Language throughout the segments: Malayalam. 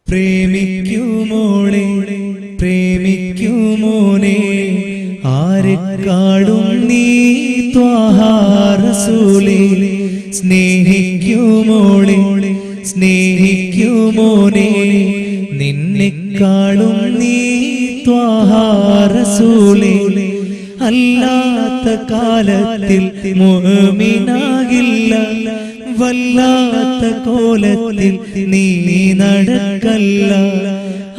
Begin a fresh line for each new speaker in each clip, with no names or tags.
പ്രേമിക്കുമോളെ പ്രേമിക്കുമോനെ ആരെക്കാളും നീ ത്വാഹ റസൂലേ. സ്നേഹിക്കുമോളെ സ്നേഹിക്കുമോനെ നിന്നെക്കാളും നീ ത്വാഹ റസൂലേ. അല്ലാത്ത കാലത്തിൽ മുഅ്മിനാകില്ല, വല്ലാത്ത കോലത്തിൽ നീ നടക്കല്ല.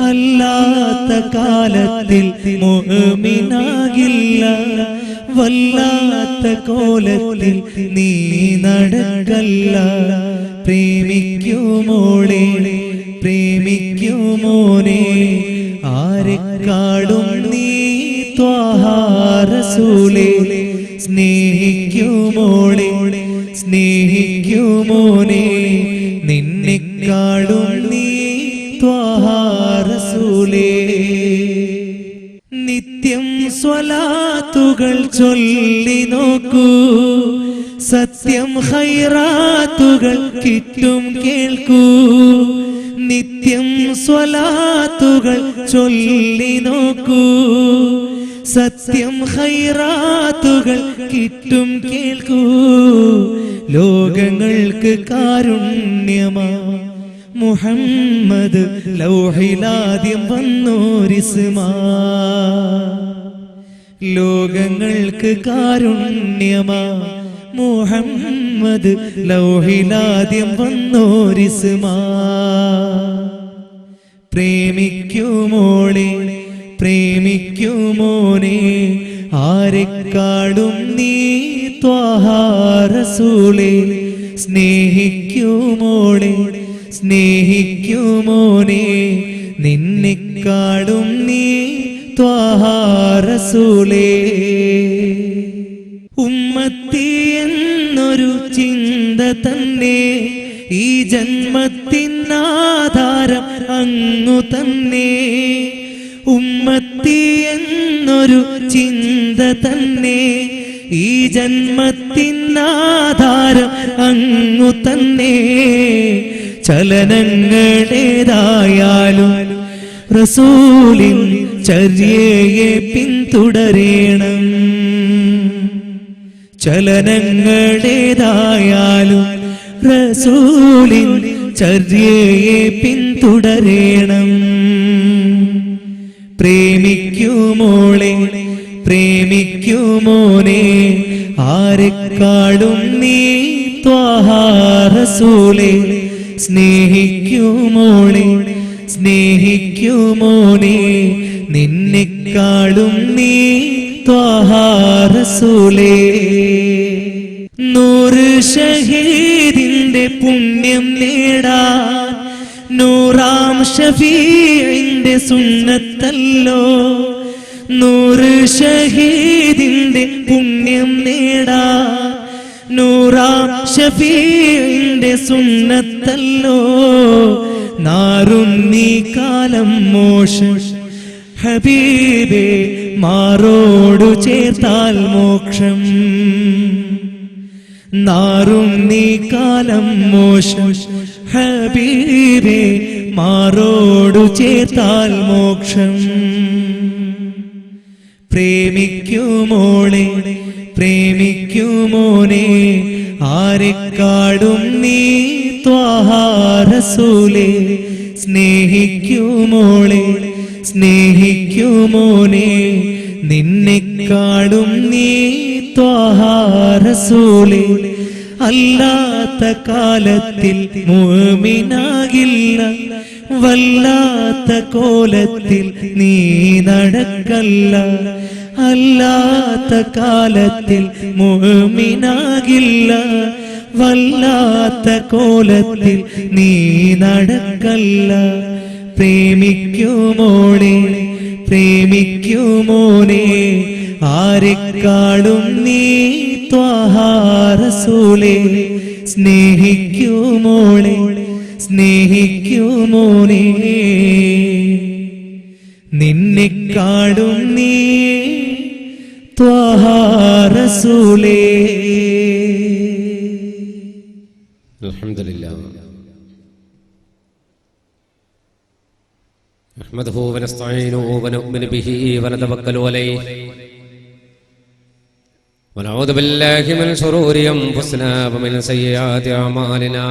അല്ലാത്ത കാലത്തിൽ മുഅ്മിനാകില്ല, വല്ലാത്ത കോലത്തിൽ നീ നടക്കല്ല. പ്രേമിക്കുമോളെ പ്രേമിക്കുമോനെ ആരെക്കാളും നീ ത്വാഹ റസൂലേ. സ്നേഹിക്കുമോളെ സ്നേഹിക്കുമോനെ നിന്നെക്കാളും നീ ത്വാഹ റസൂലേ. നിത്യം സ്വലാത്തുകൾ ചൊല്ലി നോക്കൂ, സത്യം ഖൈറാത്തുകൾ കിട്ടും കേൾക്കൂ. നിത്യം സ്വലാത്തുകൾ ചൊല്ലി നോക്കൂ, സത്യം ഖൈറാത്തുകൾ കിട്ടും കേൾക്കൂ. ലോകങ്ങൾക്ക് കാരുണ്യമാ മുഹമ്മദ് ലൗഹിലാദ്യം വന്നോരിസ്മാ. ലോകങ്ങൾക്ക് കാരുണ്യമാ മുഹമ്മദ് ലൗഹിലാദ്യം വന്നോരിസ്മാ. പ്രേമിക്കുമോളെ പ്രേമിക്കുമോനെ ആരെക്കാളും നീ ത്വാഹ റസൂലേ. സ്നേഹിക്കുമോളെ സ്നേഹിക്കുമോനെ നിന്നെക്കാളും നീ ത്വാഹ റസൂലേ. ഉമ്മത്തി എന്നൊരു ചിന്ത തന്നെ ഈ ജന്മത്തിനാധാരം അങ്ങു തന്നെ. ഉമ്മത്തി എന്നൊരു ചിന്ത തന്നെ ഈ ജന്മത്തിനാധാരം അങ്ങു തന്നെ. ചലനങ്ങളേതായാലും റസൂലിൻ ചര്യയെ പിന്തുടരേണം. ചലനങ്ങളേതായാലും റസൂലിൻ ചര്യയെ പിന്തുടരേണം. പ്രേമിക്കുമോളെ പ്രേമിക്കുമോനെ ആരെക്കാളും നീ ത്വാഹ റസൂലേ. സ്നേഹിക്കുമോളെ സ്നേഹിക്കുമോനെ നിന്നെക്കാളും നീ ത്വാഹ റസൂലേ. 100 ഷഹീദിന്റെ പുണ്യം നേടാൻ നൂറാം ഷഫീഇന്റെ സുന്നത്തല്ലോ. 100 ഷഹീദിന്റെ പുണ്യം നേടാൻ നൂറാം ഷഫീഇന്റെ സുന്നത്തല്ലോ. നാറും നീ കാലം മോശം ഹബീബേ, മാറോടു ചേർത്താൽ മോക്ഷം. നാറും നീ കാലം മോശം ഹബീബേ, മാറോടു ചേർത്താൽ മോക്ഷം. പ്രേമിക്കുമോളെ പ്രേമിക്കുമോനെ ആരെക്കാളും നീ ത്വാഹ റസൂലേ. സ്നേഹിക്കുമോളെ സ്നേഹിക്കുമോനെ നിന്നെക്കാളും നീ ത്വാഹ റസൂലേ. അല്ലാത്ത കാലത്തിൽ മുഅ്മിനാകില്ല, വല്ലാത്ത കോലത്തിൽ നീ നടക്കല്ല. അല്ലാത്ത കാലത്തിൽ മുഅ്മിനാകില്ല, വല്ലാത്ത കോലത്തിൽ നീ നടക്കല്ല. പ്രേമിക്കുമോളെ പ്രേമിക്കുമോനെ ആരെക്കാളും നീ ത്വാഹ റസൂലേ. സ്നേഹിക്കുമോളെ സ്നേഹിക്കുമോനെ നിന്നെക്കാളും നീ ത്വാഹ റസൂലേ.
അൽഹംദുലില്ലാഹ്. نحمده ونستعينه ونؤمن به ونتوكل عليه ونعوذ بالله من شرور أنفسنا ومن سيئات أعمالنا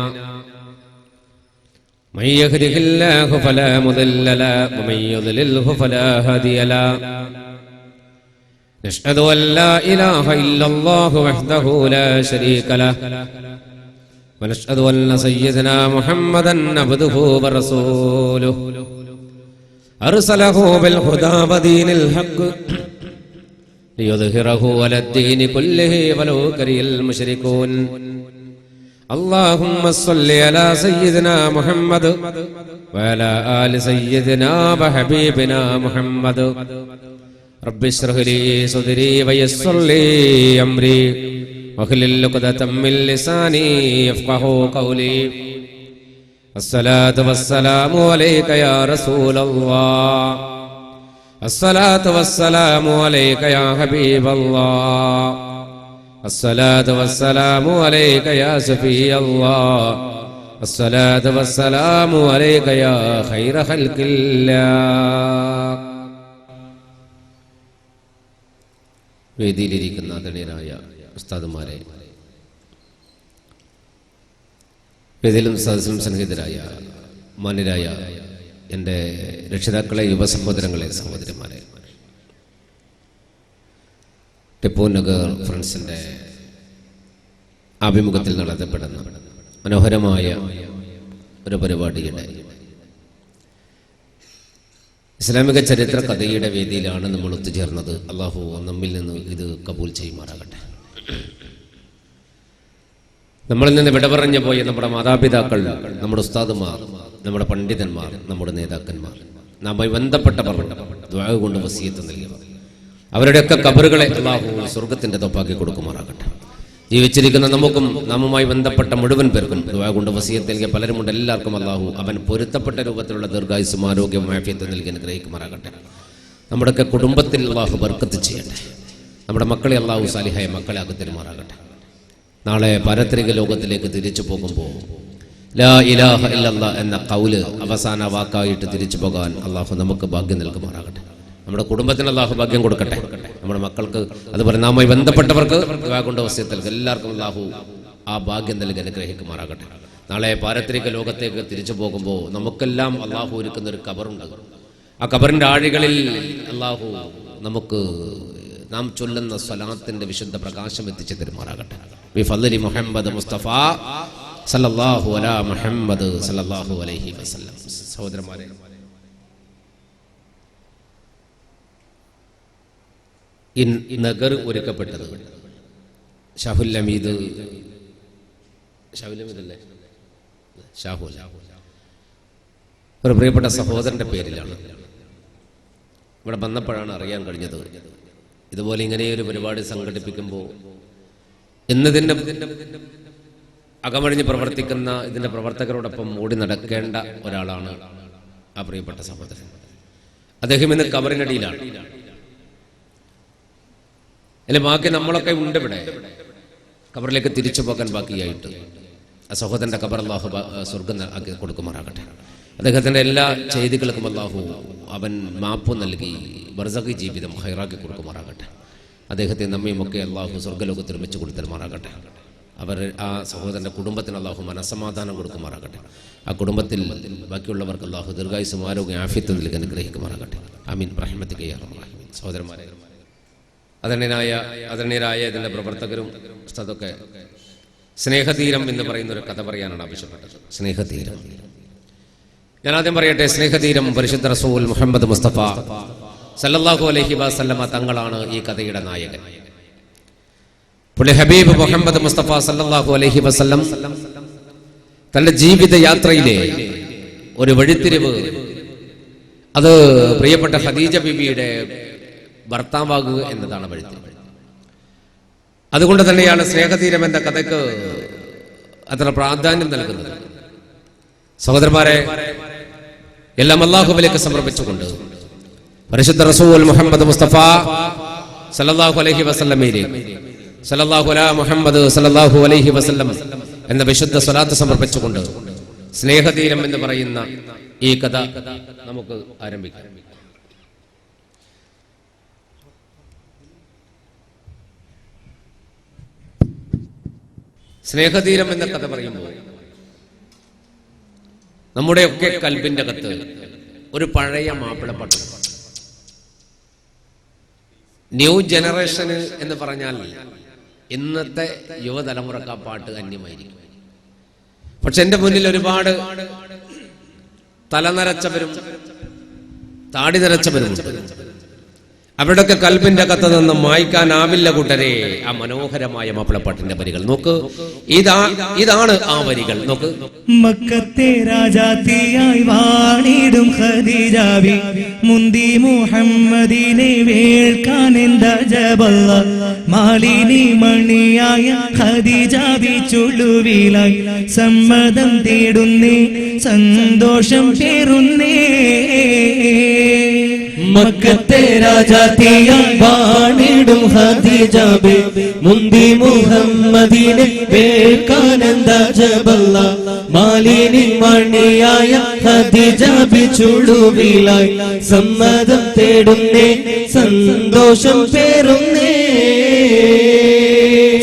من يهده الله فلا مضل له ومن يضلله فلا هادي له نشهد أن لا إله إلا الله وحده لا شريك له ونشهد أن سيدنا محمدا عبده ورسوله أرسله بالهدى ودين الحق ليظهره على الدين كله ولو كره المشركون اللهم صل على سيدنا محمد وعلى آل سيدنا وحبيبنا محمد رب اشرح لي صدري ويسر لي أمري واحلل عقدة من لساني يفقهوا قولي الصلاة والسلام عليك يا رسول الله الصلاة والسلام عليك يا حبيب الله الصلاة والسلام عليك يا سفي الله الصلاة والسلام عليك يا خير خلق الله വേദിയിലിരിക്കുന്ന ആദരണീയരായ ഉസ്താദുമാരെ, വേദിയിലും സദസ്സിലും സന്നിഹിതരായ മാന്യരായ എൻ്റെ രക്ഷിതാക്കളെ, യുവസഹോദരങ്ങളെ, സഹോദരിമാരെ, ടിപ്പു നഗർ ഫ്രണ്ട്സിൻ്റെ ആഭിമുഖ്യത്തിൽ നടത്തപ്പെടുന്ന മനോഹരമായ ഒരു പരിപാടിയുടെ ഇസ്ലാമിക ചരിത്ര കഥയുടെ വേദിയിലാണ് നമ്മൾ ഒത്തുചേർന്നത്. അള്ളാഹു നമ്മിൽ നിന്ന് ഇത് കബൂൽ ചെയ്യുമാറാകട്ടെ. നമ്മളിൽ നിന്ന് വിട പറഞ്ഞു പോയ നമ്മുടെ മാതാപിതാക്കൾ, നമ്മുടെ ഉസ്താദുമാർ, നമ്മുടെ പണ്ഡിതന്മാർ, നമ്മുടെ നേതാക്കന്മാർ, നമ്മെ ബന്ധപ്പെട്ടവർ, ദുആ കൊണ്ട് വസിയത്ത് നൽകിയവർ, അവരുടെയൊക്കെ ഖബറുകളെ അള്ളാഹു സ്വർഗത്തിന്റെ തൊപ്പാക്കി കൊടുക്കുമാറാകട്ടെ. ജീവിച്ചിരിക്കുന്ന നമുക്കും നമ്മുമായി ബന്ധപ്പെട്ട മുഴുവൻ പേർക്കും ദുആ കൊണ്ട് വസിയത്ത് നൽകിയ പലരുമുണ്ട്. എല്ലാവർക്കും അള്ളാഹു അവൻ പൊരുത്തപ്പെട്ട രൂപത്തിലുള്ള ദീർഘായുസ്സും ആരോഗ്യവും ആഫിയത്തും നൽകി അനുഗ്രഹിക്കുമാറാകട്ടെ. നമ്മുടെയൊക്കെ കുടുംബത്തിൽ അള്ളാഹു ബർക്കത്ത് ചെയ്യട്ടെ. നമ്മുടെ മക്കളെ അള്ളാഹു സാലിഹായ മക്കളെ ആക്കി തരുമാറാകട്ടെ. നാളെ പാരത്രിക ലോകത്തിലേക്ക് തിരിച്ചു പോകുമ്പോൾ ലാ ഇലാഹ ഇല്ലല്ലാഹ് എന്ന ഖൗല് അവസാന വാക്കായിട്ട് തിരിച്ചു പോകാൻ അള്ളാഹു നമുക്ക് ഭാഗ്യം നൽകുമാറാകട്ടെ. നമ്മുടെ കുടുംബത്തിന് അള്ളാഹു ഭാഗ്യം കൊടുക്കട്ടെ. നമ്മുടെ മക്കൾക്ക്, അതുപോലെ നാമായി ബന്ധപ്പെട്ടവർക്ക് ദുആ കൊണ്ട് വസിയത്ത് നൽകി എല്ലാവർക്കും അള്ളാഹു ആ ഭാഗ്യം നൽകി അനുഗ്രഹിക്കുമാറാകട്ടെ. നാളെ പാരത്രിക ലോകത്തേക്ക് തിരിച്ചു പോകുമ്പോൾ നമുക്കെല്ലാം അള്ളാഹു ഒരുക്കുന്ന ഒരു ഖബറുണ്ട്. ആ ഖബറിന്റെ ആഴികളിൽ അള്ളാഹു നമുക്ക് നാം ചൊല്ലുന്ന സ്വലാത്തിന്റെ വിശുദ്ധ പ്രകാശം എത്തിച്ചു തരുമാറാകട്ടെ. ബിഫദ്ലി മുഹമ്മദ് മുസ്തഫ സല്ലല്ലാഹു അലാ മുഹമ്മദ് സല്ലല്ലാഹു അലൈഹി വസല്ലം. സഹോദരന്മാരെ, ഈ നഗർ ഒരുക്കപ്പെട്ടത് ഷാഹുൽ അമീദ് അല്ലേ, ഷാഹുൽ ഒരു പ്രിയപ്പെട്ട സഹോദരന്റെ പേരിലാണ്. ഇവിടെ വന്നപ്പോഴാണ് അറിയാൻ കഴിഞ്ഞത് ഇതുപോലെ ഇങ്ങനെയൊരു പരിപാടി സംഘടിപ്പിക്കുമ്പോൾ എന്നതിൻ്റെ അകമഴിഞ്ഞ് പ്രവർത്തിക്കുന്ന ഇതിൻ്റെ പ്രവർത്തകരോടൊപ്പം ഓടി നടക്കേണ്ട ഒരാളാണ് ആ പ്രിയപ്പെട്ട സഹോദരൻ. അദ്ദേഹം ഇന്ന് ഖബറിനടിയിലാണ്. അല്ലെ, ബാക്കി നമ്മളൊക്കെ ഉണ്ട് ഇവിടെ. ഖബറിലേക്ക് തിരിച്ചു പോകാൻ ബാക്കിയായിട്ട് ആ സഹോദരന്റെ ഖബർ അല്ലാഹു സ്വർഗ്ഗം ആക്കി കൊടുക്കുമാറാകട്ടെ. അദ്ദേഹത്തിന്റെ എല്ലാ ചെയ്തികൾക്കും അല്ലാഹു അവൻ മാപ്പ് നൽകി ബർസഖി ജീവിതം ഹൈറാക്കി കൊടുക്കുമാറാകട്ടെ. അദ്ദേഹത്തെ നമ്മയുമൊക്കെ അല്ലാഹു സ്വർഗ്ഗലോകത്ത് ഒരുമിച്ച് കൊടുത്തരുമാറാകട്ടെ. അവർ ആ സഹോദരന്റെ കുടുംബത്തിന് അല്ലാഹു മനസ്സമാധാനം കൊടുക്കുമാറാകട്ടെ. ആ കുടുംബത്തിൽ ബാക്കിയുള്ളവർക്ക് അല്ലാഹു ദീർഘായുസ്സും ആരോഗ്യം ആഫിയത്തും നൽകി അനുഗ്രഹിക്കുമാറാകട്ടെ. ആമീൻ റഹ്മത്തിക യാ റഹ്മാൻ. സഹോദരന്മാരെ, ആദരണീയരായ ഇതിന്റെ പ്രവർത്തകരും ഉസ്താദൊക്കെ സ്നേഹതീരം എന്ന് പറയുന്ന ഒരു കഥ പറയാനാണ് ആവശ്യപ്പെട്ടത്. സ്നേഹതീരം ഞാൻ ആദ്യം പറയട്ടെ. സ്നേഹതീരം പരിശുദ്ധ റസൂൽ മുഹമ്മദ് മുസ്തഫ സല്ലല്ലാഹു അലൈഹി വസല്ലമ തങ്ങളാണ് ഈ കഥയുടെ നായകൻ. പുള്ളി ഹബീബ് മുഹമ്മദ് മുസ്തഫ സല്ലല്ലാഹു അലൈഹി വസല്ലം തന്റെ ജീവിത യാത്രയിലെ ഒരു വഴിത്തിരിവ്, അത് പ്രിയപ്പെട്ട ഖദീജ ബിബിയുടെ ഭർത്താവാകുക എന്നതാണ് വഴിത്തിരിവ്. അതുകൊണ്ട് തന്നെയാണ് സ്നേഹതീരം എന്ന കഥയ്ക്ക് അത്ര പ്രാധാന്യം നൽകുന്നത്. സഹോദരന്മാരെ, എല്ലാം അല്ലാഹുവിലേക്ക് സമർപ്പിച്ചുകൊണ്ട് പരിശുദ്ധ റസൂൽ മുഹമ്മദ് മുസ്തഫ സല്ലല്ലാഹു അലൈഹി വസല്ലമയിലേക്ക് സല്ലല്ലാഹു അലാ മുഹമ്മദ് സല്ലല്ലാഹു അലൈഹി വസല്ലം എന്ന വിശുദ്ധ സ്വലാത്ത് സമർപ്പിച്ചുകൊണ്ട് സ്നേഹതീരം എന്ന് പറയുന്ന ഈ കഥ നമുക്ക് ആരംഭിക്കാം. സ്നേഹതീരം എന്ന കഥ പറയുമ്പോൾ നമ്മുടെയൊക്കെ കൽബിന്റെ അകത്ത് ഒരു പഴയ മാപ്പിളപ്പാട്ട്, ന്യൂ ജനറേഷന് എന്ന് പറഞ്ഞാൽ ഇന്നത്തെ യുവതലമുറക്ക് ആ പാട്ട് അന്യമായിരിക്കും. പക്ഷെ എന്റെ മുന്നിൽ ഒരുപാട് തലനരച്ചവരും താടി നരച്ചവരും അവരുടെയൊക്കെ കൽബിന്റെ അകത്ത് നിന്ന് മായ്ക്കാനാവില്ല കൂട്ടരെ ആ മനോഹരമായ മാപ്പിളപ്പാട്ടിന്റെ വരികൾ നോക്ക്. ഇതാണ് ആ വരികൾ നോക്ക്.
മക്കത്തെ രാജാത്തിയായി വാണിടും ഖദീജാബി മുന്തി മുഹമ്മദിനെ വേൾക്കാൻ എന്താ ജബല്ല. മാലിനി മണിയായ ഖദീജാബി ചുളുവിലായി സമ്മതം തേടുന്നേ, സന്തോഷം പേറുന്നേ.
മക്കത്തെ രാജാത്തിയായി വാണിടും ഖദീജാബി മുന്തി മുഹമ്മദിനെ വേൾക്കാനെന്താ ജബല്ല. മാലിനി മണിയായ ഖദീജാബി ചുളുവിലായി സമ്മതം തേടുന്നേ, സന്തോഷം പേറുന്നേ.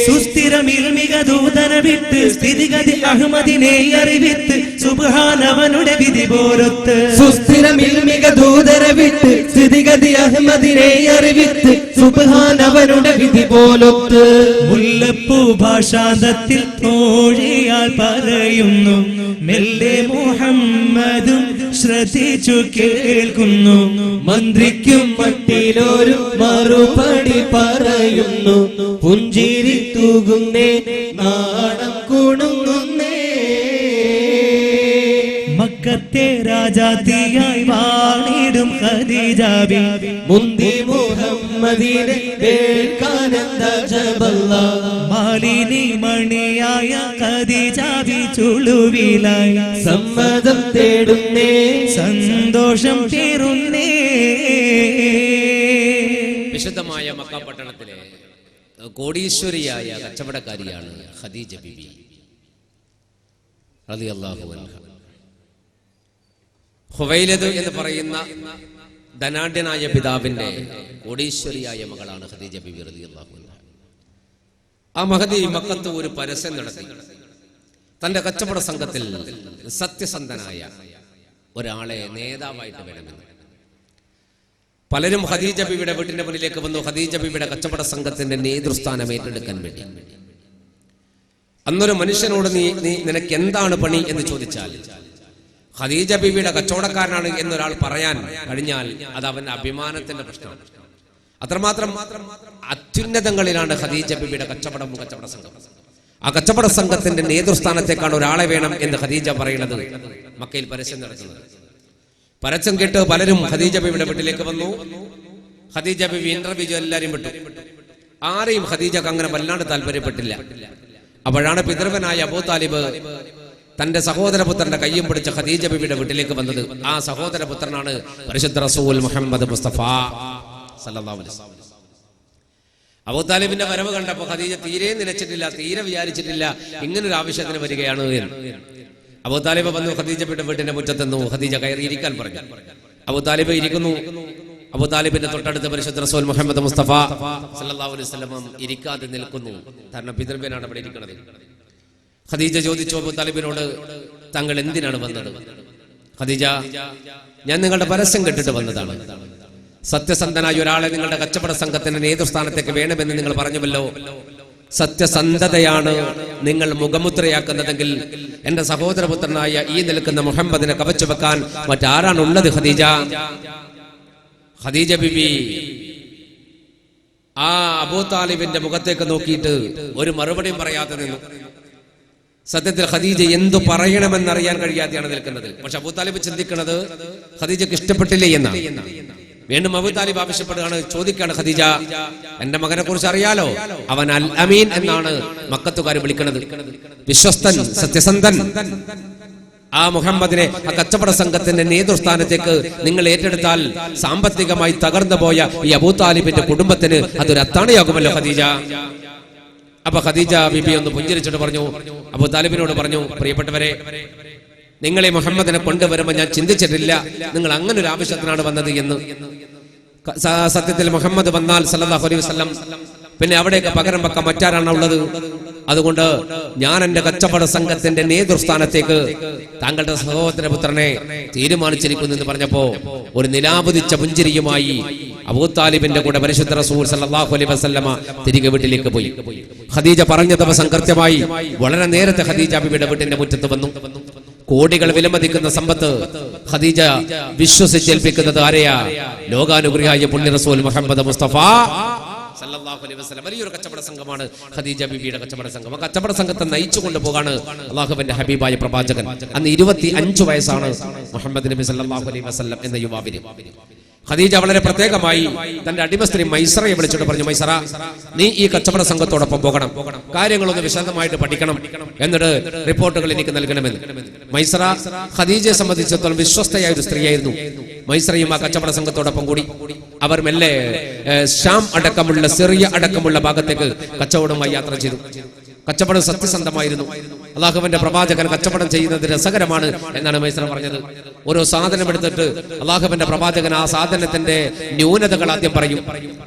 സുസ്ഥിരമിൽമിക ദൂതന വിട്ട് സ്ഥിതിഗതി അഹ്മദിനെ അറിവിത്ത് സുബ്ഹാനവനുടെ വിധി പോരൊത്ത്.
സുസ്ഥിരമിൽമിക ദൂതന വിട്ട് സ്ഥിതിഗതി അഹ്മദിനെ അറിവിത്ത് സുബ്ഹാനവനുടെ വിധി പോലൊത്ത്.
മുല്ലപ്പൂ ഭാഷാന്തത്തിൽ തോഴിയാൽ പറയുന്നു, മെല്ലെ മുഹമ്മദും ശ്രദ്ധിച്ചു കേൾക്കുന്നു.
മന്ത്രിക്കും മട്ടിലൊരു മറുപടി പറയുന്നു, പുഞ്ചിരി തൂകുന്നേ, നാണം കുണുങ്ങുന്നേ.
മക്കത്തെ രാജാത്തിയായി വാണിടും ഖദീജാബി
മുന്തി മുഹമ്മദിനെ വേൾക്കാനെന്താ ജബല്ല.
മാലിനി മണിയായ ഖദീജാബി ചുളുവിലായി
സമ്മതം തേടുന്നേ,
സന്തോഷം പേറുന്നേ.
വിശുദ്ധമായ മക്ക പട്ടണത്തിലെ കോടീശ്വരിയായ കച്ചവടക്കാരിയാണ് ഖദീജ ബിബി റളിയല്ലാഹു അൻഹ. ഖുവൈലദ് എന്ന് പറയുന്ന ധനാഢ്യനായ പിതാവിന്റെ കോടീശ്വരിയായ മകളാണ് ഖദീജ ബിബി റളിയല്ലാഹു അൻഹ. ആ മഹദി മക്കത്ത് ഒരു പരസ്യം നടത്തി. തന്റെ കച്ചവട സംഘത്തിൽ സത്യസന്ധനായ ഒരാളെ നേതാവായിട്ട് വേണമെന്ന്. പലരും ഖദീജ ബിബിയുടെ വീട്ടിന്റെ മുന്നിലേക്ക് വന്നു ഖദീജ ബിബിയുടെ കച്ചവട സംഘത്തിന്റെ നേതൃസ്ഥാനം ഏറ്റെടുക്കാൻ വേണ്ടി. അന്നൊരു മനുഷ്യനോട് നിനക്ക് എന്താണ് പണി എന്ന് ചോദിച്ചാൽ ഖദീജ ബിബിയുടെ കച്ചവടക്കാരനാണ് എന്നൊരാൾ പറയാൻ കഴിഞ്ഞാൽ അത് അവന്റെ അഭിമാനത്തിന്റെ പ്രശ്നമാണ്. അത്രമാത്രം അത്യുന്നതങ്ങളിലാണ് ഖദീജ ബിബിയുടെ കച്ചവട സംഘം. ആ കച്ചവട സംഘത്തിന്റെ നേതൃസ്ഥാനത്തേക്കാണ് ഒരാളെ വേണം എന്ന് ഖദീജ പറയുന്നത്. മക്കയിൽ പരസ്യം നടത്തുന്നത്. പരസ്യം കേട്ട് പലരും ഖദീജ ബിബിയുടെ വീട്ടിലേക്ക് വന്നു. ഖദീജ ബിബി ഇന്റർവ്യൂ എല്ലാവരും വിട്ടു. ആരെയും ഖദീജക്ക് അങ്ങനെ വല്ലാണ്ട് താല്പര്യപ്പെട്ടില്ല. അപ്പോഴാണ് പിതൃവനായ അബൂ താലിബ് തന്റെ സഹോദരപുത്രന്റെ കയ്യും പിടിച്ച് ഖദീജ ബിബിയുടെ വീട്ടിലേക്ക് വന്നത്. ആ സഹോദരപുത്രനാണ് പരിശുദ്ധ റസൂൽ മുഹമ്മദ് മുസ്തഫ സല്ലല്ലാഹു അലൈഹി വസല്ലം. അബൂ താലിബിന്റെ വരവ് കണ്ടപ്പോൾ ഖദീജ തീരെ നിലച്ചിട്ടില്ല, തീരെ വിചാരിച്ചിട്ടില്ല ഇങ്ങനൊരു ആവശ്യത്തിന് വരികയാണ് എന്ന്. അബൂ താലിബ് വന്നു ഖദീജ ബിബിയുടെ വീട്ടിന്റെ മുറ്റത്തെന്നു. ഖദീജ കയറിയിരിക്കാൻ പറഞ്ഞു. അബൂ താലിബ് ഇരിക്കുന്നു. അബൂ താലിബിന്റെ തൊട്ടടുത്ത് പരിശുദ്ധ റസൂൽ മുഹമ്മദ് മുസ്തഫ സല്ലല്ലാഹു അലൈഹി വസല്ലം ഇരിക്കാതെ നിൽക്കുന്നു. കാരണം പിതൃവ്യനാണ് അവിടെ ഇരിക്കുന്നത്. ഖദീജ ചോദിച്ചു അബൂ താലിബിനോട്, താങ്കൾ എന്തിനാണ് വന്നത്? ഖദീജ, ഞാൻ നിങ്ങളുടെ പരസ്യം കേട്ടിട്ട് വന്നതാണ്. സത്യസന്ധനായ ഒരാളെ നിങ്ങളുടെ കച്ചവട സംഘത്തിന്റെ നേതൃസ്ഥാനത്തേക്ക് വേണമെന്ന് നിങ്ങൾ പറഞ്ഞുവല്ലോ. സത്യസന്ധതയാണ് നിങ്ങൾ മുഖമുദ്രയാക്കുന്നതെങ്കിൽ എന്റെ സഹോദരപുത്രനായ ഈ നിൽക്കുന്ന മുഹമ്മദിനെ കവച്ചു വെക്കാൻ മറ്റാരാണുള്ളത്? ഖദീജ. ഖദീജ ബിബി ആ അബൂ താലിബിന്റെ മുഖത്തേക്ക് നോക്കിയിട്ട് ഒരു മറുപടിയും പറയാതെ നിന്നു. സത്യത്തിൽ ഖദീജ എന്തു പറയണമെന്നറിയാൻ കഴിയാതെയാണ് നിൽക്കുന്നത്. പക്ഷെ അബൂ താലിബ് ചിന്തിക്കുന്നത് ഖദീജക്ക് ഇഷ്ടപ്പെട്ടില്ലേ എന്നാണ്. വീണ്ടും അബൂ താലിബ് ആവശ്യപ്പെടുകയാണ്, ചോദിക്കാണ്, ഖദീജ, എന്റെ മകനെ കുറിച്ച് അറിയാലോ, അവൻ അൽ അമീൻ എന്നാണ് മക്കത്തുകാർ വിളിക്കുന്നത്. വിശ്വസ്തൻ, സത്യസന്ധൻ. ആ മുഹമ്മദിനെ ആ കച്ചവട സംഘത്തിന്റെ നേതൃസ്ഥാനത്തേക്ക് നിങ്ങൾ ഏറ്റെടുത്താൽ സാമ്പത്തികമായി തകർന്നു പോയ ഈ അബൂ താലിബിന്റെ കുടുംബത്തിന് അതൊരു അത്താണിയാകുമല്ലോ ഖദീജ. അപ്പൊ ഖദീജ ബിബി ഒന്ന് പുഞ്ചിരിച്ചിട്ട് പറഞ്ഞു, അബൂ താലിബിനോട് പറഞ്ഞു, പ്രിയപ്പെട്ടവരെ, നിങ്ങളെ മുഹമ്മദിനെ കൊണ്ടുവരുമ്പോൾ ഞാൻ ചിന്തിച്ചിട്ടില്ല നിങ്ങൾ അങ്ങനെ ഒരു ആവശ്യത്തിനാണ് വന്നത് എന്ന്. സത്യത്തിൽ മുഹമ്മദ് വന്നാൽ സല്ലല്ലാഹു അലൈഹി വസല്ലം പിന്നെ അവിടേക്ക് പകരം വെക്കാൻ മറ്റാരാണ് ഉള്ളത്? അതുകൊണ്ട് ഞാൻ എന്റെ കച്ചവട സംഘത്തിന്റെ നേതൃസ്ഥാനത്തേക്ക് താങ്കളുടെ സഹോദര പുത്രനെ തീരുമാനിച്ചിരിക്കുന്നു എന്ന് പറഞ്ഞപ്പോ ഒരു നിലാപുതിച്ച പുഞ്ചിരിയുമായി അബൂ താലിബിന്റെ കൂടെ പരിശുദ്ധ റസൂൽ സല്ലല്ലാഹു അലൈഹി വസല്ലമ തിരികെ വീട്ടിലേക്ക് പോയി. ഖദീജ പറഞ്ഞ ദിവസം കൃത്യമായി വളരെ നേരത്തെ ഖദീജ ബിബിയുടെ വീട്ടിന്റെ മുറ്റത്ത് വന്നു. കോടികൾ വിലമതിക്കുന്ന സമ്പത്ത് ഖദീജ വിശ്വസിച്ചേൽപ്പിക്കുന്നത് ആരെയാ? ലോകാനുഗ്രഹിയായ പുണ്യ റസൂൽ മുഹമ്മദ് മുസ്തഫ സല്ലല്ലാഹു അലൈഹി വസല്ലം. വലിയൊരു കച്ചവട സംഘമാണ് ഖദീജ ബിബിയുടെ കച്ചവട സംഘം. ആ കച്ചവട സംഘത്തെ നയിച്ചു കൊണ്ടുപോകാണ് അള്ളാഹുവിന്റെ ഹബീബായ പ്രവാചകൻ. അന്ന് 25 വയസ്സാണ് മുഹമ്മദ് നബി സല്ലല്ലാഹു അലൈഹി വസല്ലം എന്ന യുവാവിന്. ഖദീജ വളരെ പ്രത്യേകമായി തന്റെ അടിമ സ്ത്രീ മൈസറയെ വിളിച്ചിട്ട് പറഞ്ഞു, മൈസറ, നീ ഈ കച്ചവട സംഘത്തോടൊപ്പം പോകണം, കാര്യങ്ങളൊന്ന് വിശദമായിട്ട് പഠിക്കണം, എന്നിട്ട് റിപ്പോർട്ടുകൾ എനിക്ക് നൽകണമെന്ന്. മൈസറ ഖദീജയെ സംബന്ധിച്ചിടത്തോളം വിശ്വസ്തയായ ഒരു സ്ത്രീയായിരുന്നു. മൈസറയും ആ കച്ചവട സംഘത്തോടൊപ്പം കൂടി അവർ മെല്ലെ ഷാം അടക്കമുള്ള സിറിയ അടക്കമുള്ള ഭാഗത്തേക്ക് കച്ചവടവുമായി യാത്ര ചെയ്തു. കച്ചവടം സത്യസന്ധമായിരുന്നു. അള്ളാഹുവിന്റെ പ്രവാചകൻ കച്ചവടം ചെയ്യുന്നത് രസകരമാണ് എന്നാണ് മൈസറ പറഞ്ഞത്. ഓരോ സാധനം എടുത്തിട്ട് അള്ളാഹുവിന്റെ പ്രവാചകൻ ആ സാധനത്തിന്റെ ന്യൂനതകൾ ആദ്യം പറയും,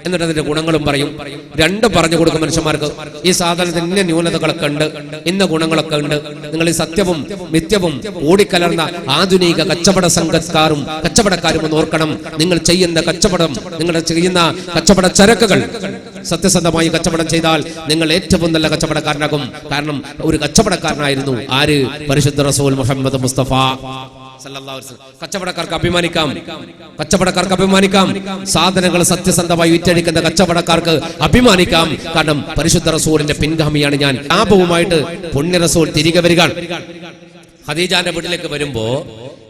എന്നിട്ട് അതിന്റെ ഗുണങ്ങളും പറയും. രണ്ടും പറഞ്ഞു കൊടുക്കും മനുഷ്യന്മാർക്ക്. ഈ സാധനത്തിന് ഇന്ന ന്യൂനതകളൊക്കെ ഉണ്ട്, ഇന്ന ഗുണങ്ങളൊക്കെ ഉണ്ട്. നിങ്ങൾ ഈ സത്യവും മിഥ്യവും ഓടിക്കലർന്ന ആധുനിക കച്ചവട സംഘക്കാരും കച്ചവടക്കാരും ഒന്ന് ഓർക്കണം. നിങ്ങൾ ചെയ്യുന്ന കച്ചവടം, നിങ്ങൾ ചെയ്യുന്ന കച്ചവട ചരക്കുകൾ സത്യസന്ധമായി കച്ചവടം ചെയ്താൽ നിങ്ങൾ ഏറ്റവും നല്ല കച്ചവടക്കാരനാകും. കാരണം ഒരു കച്ചവടക്കാരനായിരുന്നു ആര്? പരിശുദ്ധ റസൂൽ മുഹമ്മദ് മുസ്തഫ സല്ലല്ലാഹു അലൈഹി വസല്ലം. കച്ചവടക്കാർക്ക് അഭിമാനിക്കാം, കച്ചവടക്കാർക്ക് അഭിമാനിക്കാം. സാധനങ്ങൾ സത്യസന്ധമായി വിറ്റഴിക്കുന്ന കച്ചവടക്കാർക്ക് അഭിമാനിക്കാം. കാരണം പരിശുദ്ധ റസൂലിന്റെ പിൻഗാമിയാണ് ഞാൻ. ലാഭവുമായിട്ട് പുണ്യ റസൂൽ തിരികെ വരികയാണ്. ഖദീജയുടെ വീട്ടിലേക്ക് വരുമ്പോ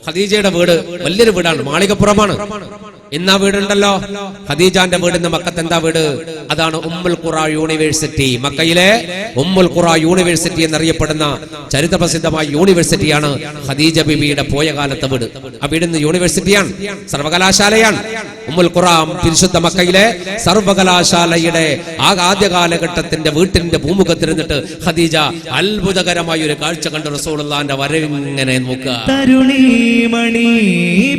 ഖദീജയുടെ വീട് വലിയൊരു വീടാണ്, മാളികപ്പുറമാണ്. ഇന്നാ വീടുണ്ടല്ലോ, ഖദീജാന്റെ വീട് ഇന്ന് മക്കത്ത് എന്താ വീട്? അതാണ് ഉമ്മുൽ ഖുറ യൂണിവേഴ്സിറ്റി. മക്കയിലെ ഉമ്മുൽ ഖുറ യൂണിവേഴ്സിറ്റി എന്നറിയപ്പെടുന്ന ചരിത്ര പ്രസിദ്ധമായ യൂണിവേഴ്സിറ്റിയാണ് ഖദീജ ബിബിയുടെ പോയ കാലത്തെ വീട്. ആ വീട് ഇന്ന് യൂണിവേഴ്സിറ്റിയാണ്, സർവകലാശാലയാണ്. ഉമ്മുൽ ഖുറ പരിശുദ്ധ മക്കയിലെ സർവകലാശാലയുടെ ആ ആദ്യ കാലഘട്ടത്തിന്റെ വീട്ടിന്റെ ഭൂമുഖത്തിരുന്നിട്ട് ഖദീജ അത്ഭുതകരമായ ഒരു കാഴ്ച കണ്ട് റസൂലുള്ളാഹിന്റെ വരവിങ്ങനെ നോക്കുക.
തരുണീമണി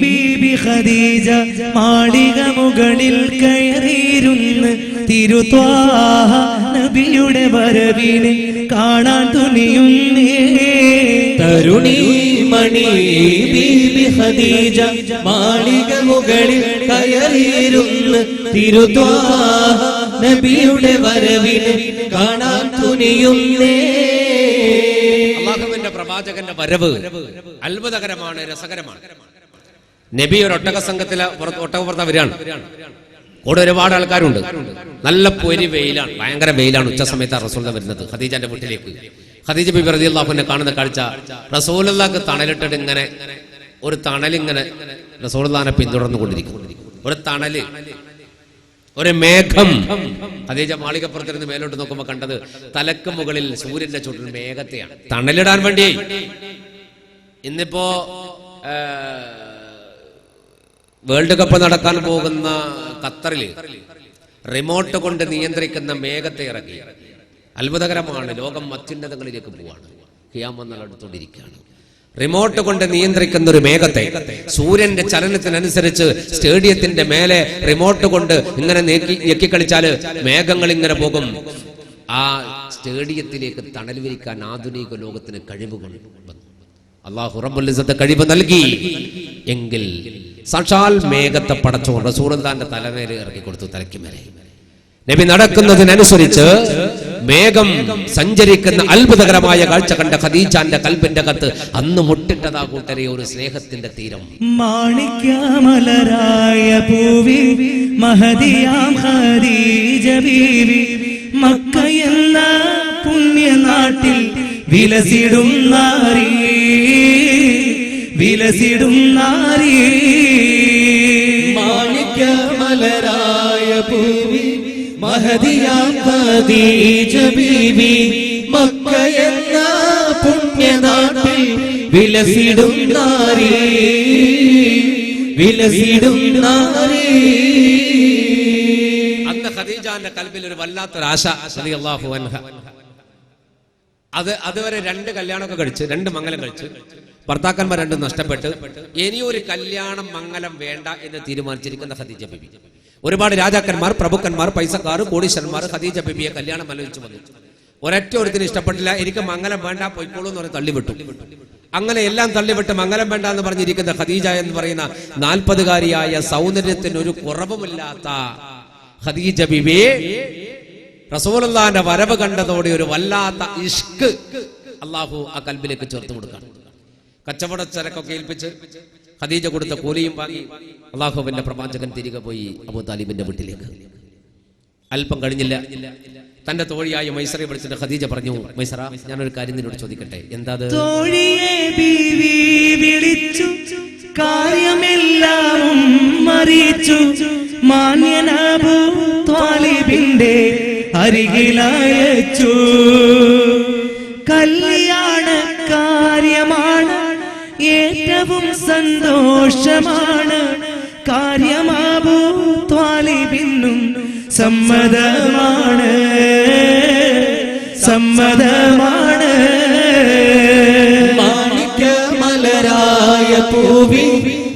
ബീബി ഖദീജ മാളിക മുകളിൽ കയറിയിരുന്ന് തിരുത്വാഹ നബിയുടെ വരവിനെ കാണാൻ തുനിയുന്നേ.
തരുണീമണി ബീബി ഖദീജ മാളിക മുകളിൽ കയറിയിരുന്ന് തിരുത്വാഹ നബിയുടെ വരവിനെ കാണാൻ തുനിയുന്നേ.
അല്ലാഹുവിന്റെ പ്രവാചകന്റെ വരവ് അത്ഭുതകരമാണ്, രസകരമാണ്. നബി ഒരു ഒട്ടക സംഘത്തിലെ ഒട്ടകപ്പുറത്ത് വരികയാണ്. കൂടെ ഒരുപാട് ആൾക്കാരുണ്ട്. നല്ല പൊരി വെയിലാണ്, ഭയങ്കര വെയിലാണ്. ഉച്ച സമയത്ത് റസൂൽ വരുന്നത് ഖദീജന്റെ വീട്ടിലേക്ക്. ഖദീജ ബിബി റളിയല്ലാഹു അൻഹ കാണുന്ന കാഴ്ച, റസൂലുള്ളാഹിക്ക് തണലിട്ടിട്ട് ഇങ്ങനെ ഒരു തണലിങ്ങനെ റസൂലുള്ളാഹിനെ പിന്തുടർന്നു കൊണ്ടിരിക്കും. ഒരു തണല്, ഒരു മേഘം. ഖദീജ മാളികപ്പുറത്തിരുന്ന് മേലോട്ട് നോക്കുമ്പോൾ കണ്ടത് തലക്ക് മുകളിൽ സൂര്യന്റെ ചുറ്റിൽ മേഘത്തെയാണ്, തണലിടാൻ വേണ്ടി. ഇന്നിപ്പോ വേൾഡ് കപ്പ് നടക്കാൻ പോകുന്ന ഖത്തറില് റിമോട്ട് കൊണ്ട് നിയന്ത്രിക്കുന്ന മേഘത്തെ ഇറക്കി. അത്ഭുതകരമാണ്. ലോകം അത്യുന്നതങ്ങളിലേക്ക് പോവാണ്. ഖിയാമത്ത് നാൾ അടുത്തുകൊണ്ടിരിക്കുകയാണ്. റിമോട്ട് കൊണ്ട് നിയന്ത്രിക്കുന്ന ഒരു മേഘത്തെ സൂര്യന്റെ ചലനത്തിനനുസരിച്ച് സ്റ്റേഡിയത്തിന്റെ മേലെ റിമോട്ട് കൊണ്ട് ഇങ്ങനെ ഞെക്കിക്കളിച്ചാല് മേഘങ്ങൾ ഇങ്ങനെ പോകും. ആ സ്റ്റേഡിയത്തിലേക്ക് തണൽ വിരിക്കാൻ ആധുനിക ലോകത്തിന് കഴിവുകൾ വന്നു. അല്ലാഹു റബ്ബുൽ ഇസ്സത്ത് കഴിവ് നൽകി എങ്കിൽ സാക്ഷാൽ മേഘത്തെ പടച്ചോ റസൂലുള്ളാഹിന്റെ തലമേലെ ഇറക്കി കൊടുത്തു, തലയ്ക്ക് മേലെ. നബി നടക്കുന്നതിനനുസരിച്ച് മേഘം സഞ്ചരിക്കുന്ന അത്ഭുതകരമായ കാഴ്ച കണ്ട ഖദീജാന്റെ കൽബിന്റെ കത്ത് അന്ന് മുട്ടിട്ടതാ കൂട്ടരെ ഒരു സ്നേഹത്തിന്റെ തീരം.
മാണിക്യമലരായ പൂവി മഹദിയാം ഖദീജ ബീവി മക്കയെന്ന പുണ്യനാട്ടിൽ വിലസിടും നാരി, വിലസിടും നാരി.
മാണിക്യമലരായ പൂവി മഹദിയാം ഖദീജ ബീവി മക്കയെന്ന പുണ്യനാട്ടിൽ വിലസിടും നാരി, വിലസിടും നാരി.
അന്ന് ഖദീജാന്റെ കൽബിൽ ഒരു വല്ലാത്തൊരു ആശ റളിയല്ലാഹു അൻഹ. അതുവരെ 2 കല്യാണമൊക്കെ കഴിച്ച് 2 മംഗലം കഴിച്ച് ഭർത്താക്കന്മാർ രണ്ടും നഷ്ടപ്പെട്ട് ഇനിയൊരു കല്യാണം മംഗലം വേണ്ട എന്ന് തീരുമാനിച്ചിരിക്കുന്ന ഖദീജ ബീബി. ഒരുപാട് രാജാക്കന്മാർ, പ്രഭുക്കന്മാർ, പൈസക്കാർ, കോടീശ്വരന്മാർ ഖദീജ ബീബിയെ കല്യാണം ആലോചിച്ചു വന്നു. ഒരൊറ്റ ഒരുത്തിന് ഇഷ്ടപ്പെട്ടില്ല. എനിക്ക് മംഗലം വേണ്ട, പൊയ്ക്കോളൂ എന്ന് പറഞ്ഞ് തള്ളിവിട്ടു. അങ്ങനെ എല്ലാം തള്ളിവിട്ട് മംഗലം വേണ്ട എന്ന് പറഞ്ഞിരിക്കുന്ന ഖദീജ എന്ന് പറയുന്ന 40-കാരിയായ സൗന്ദര്യത്തിന് ഒരു കുറവുമില്ലാത്ത ഖദീജ ബീബിയെ റസൂലുള്ളാഹിന്റെ വരവ് കണ്ടതോടെ ഒരു വല്ലാത്ത ഇഷ്ക് അള്ളാഹു ആ കൽബിലേക്ക് ചേർത്ത് കൊടുക്കണം. കച്ചവട ചരക്കൊക്കെ ഏൽപ്പിച്ച് ഖദീജ കൊടുത്ത കൂലിയും വാങ്ങി അള്ളാഹുവിന്റെ പ്രവാചകൻ തിരികെ പോയി അബൂ താലിബിന്റെ വീട്ടിലേക്ക്. അല്പം കഴിഞ്ഞില്ല, തന്റെ തോഴിയായ മൈസറയെ വിളിച്ചിട്ട് ഖദീജ പറഞ്ഞു, മൈസറ, ഞാനൊരു കാര്യം നിന്നോട് ചോദിക്കട്ടെ. എന്താ?
തോഴിയെ ബീവി വിളിച്ചു, കാര്യമെല്ലാം അറിയിച്ചു. മാന്യൻ അബൂ ത്വാലിബിന്റെ അരികിലയച്ചു. കല്യാണ കാര്യമാണ്, ഏറ്റവും സന്തോഷമാണ്. കാര്യം അബൂ ത്വാലിബിനും സമ്മതമാണ്, സമ്മതമാണ്.
മാണിക്യമലരായ പൂവി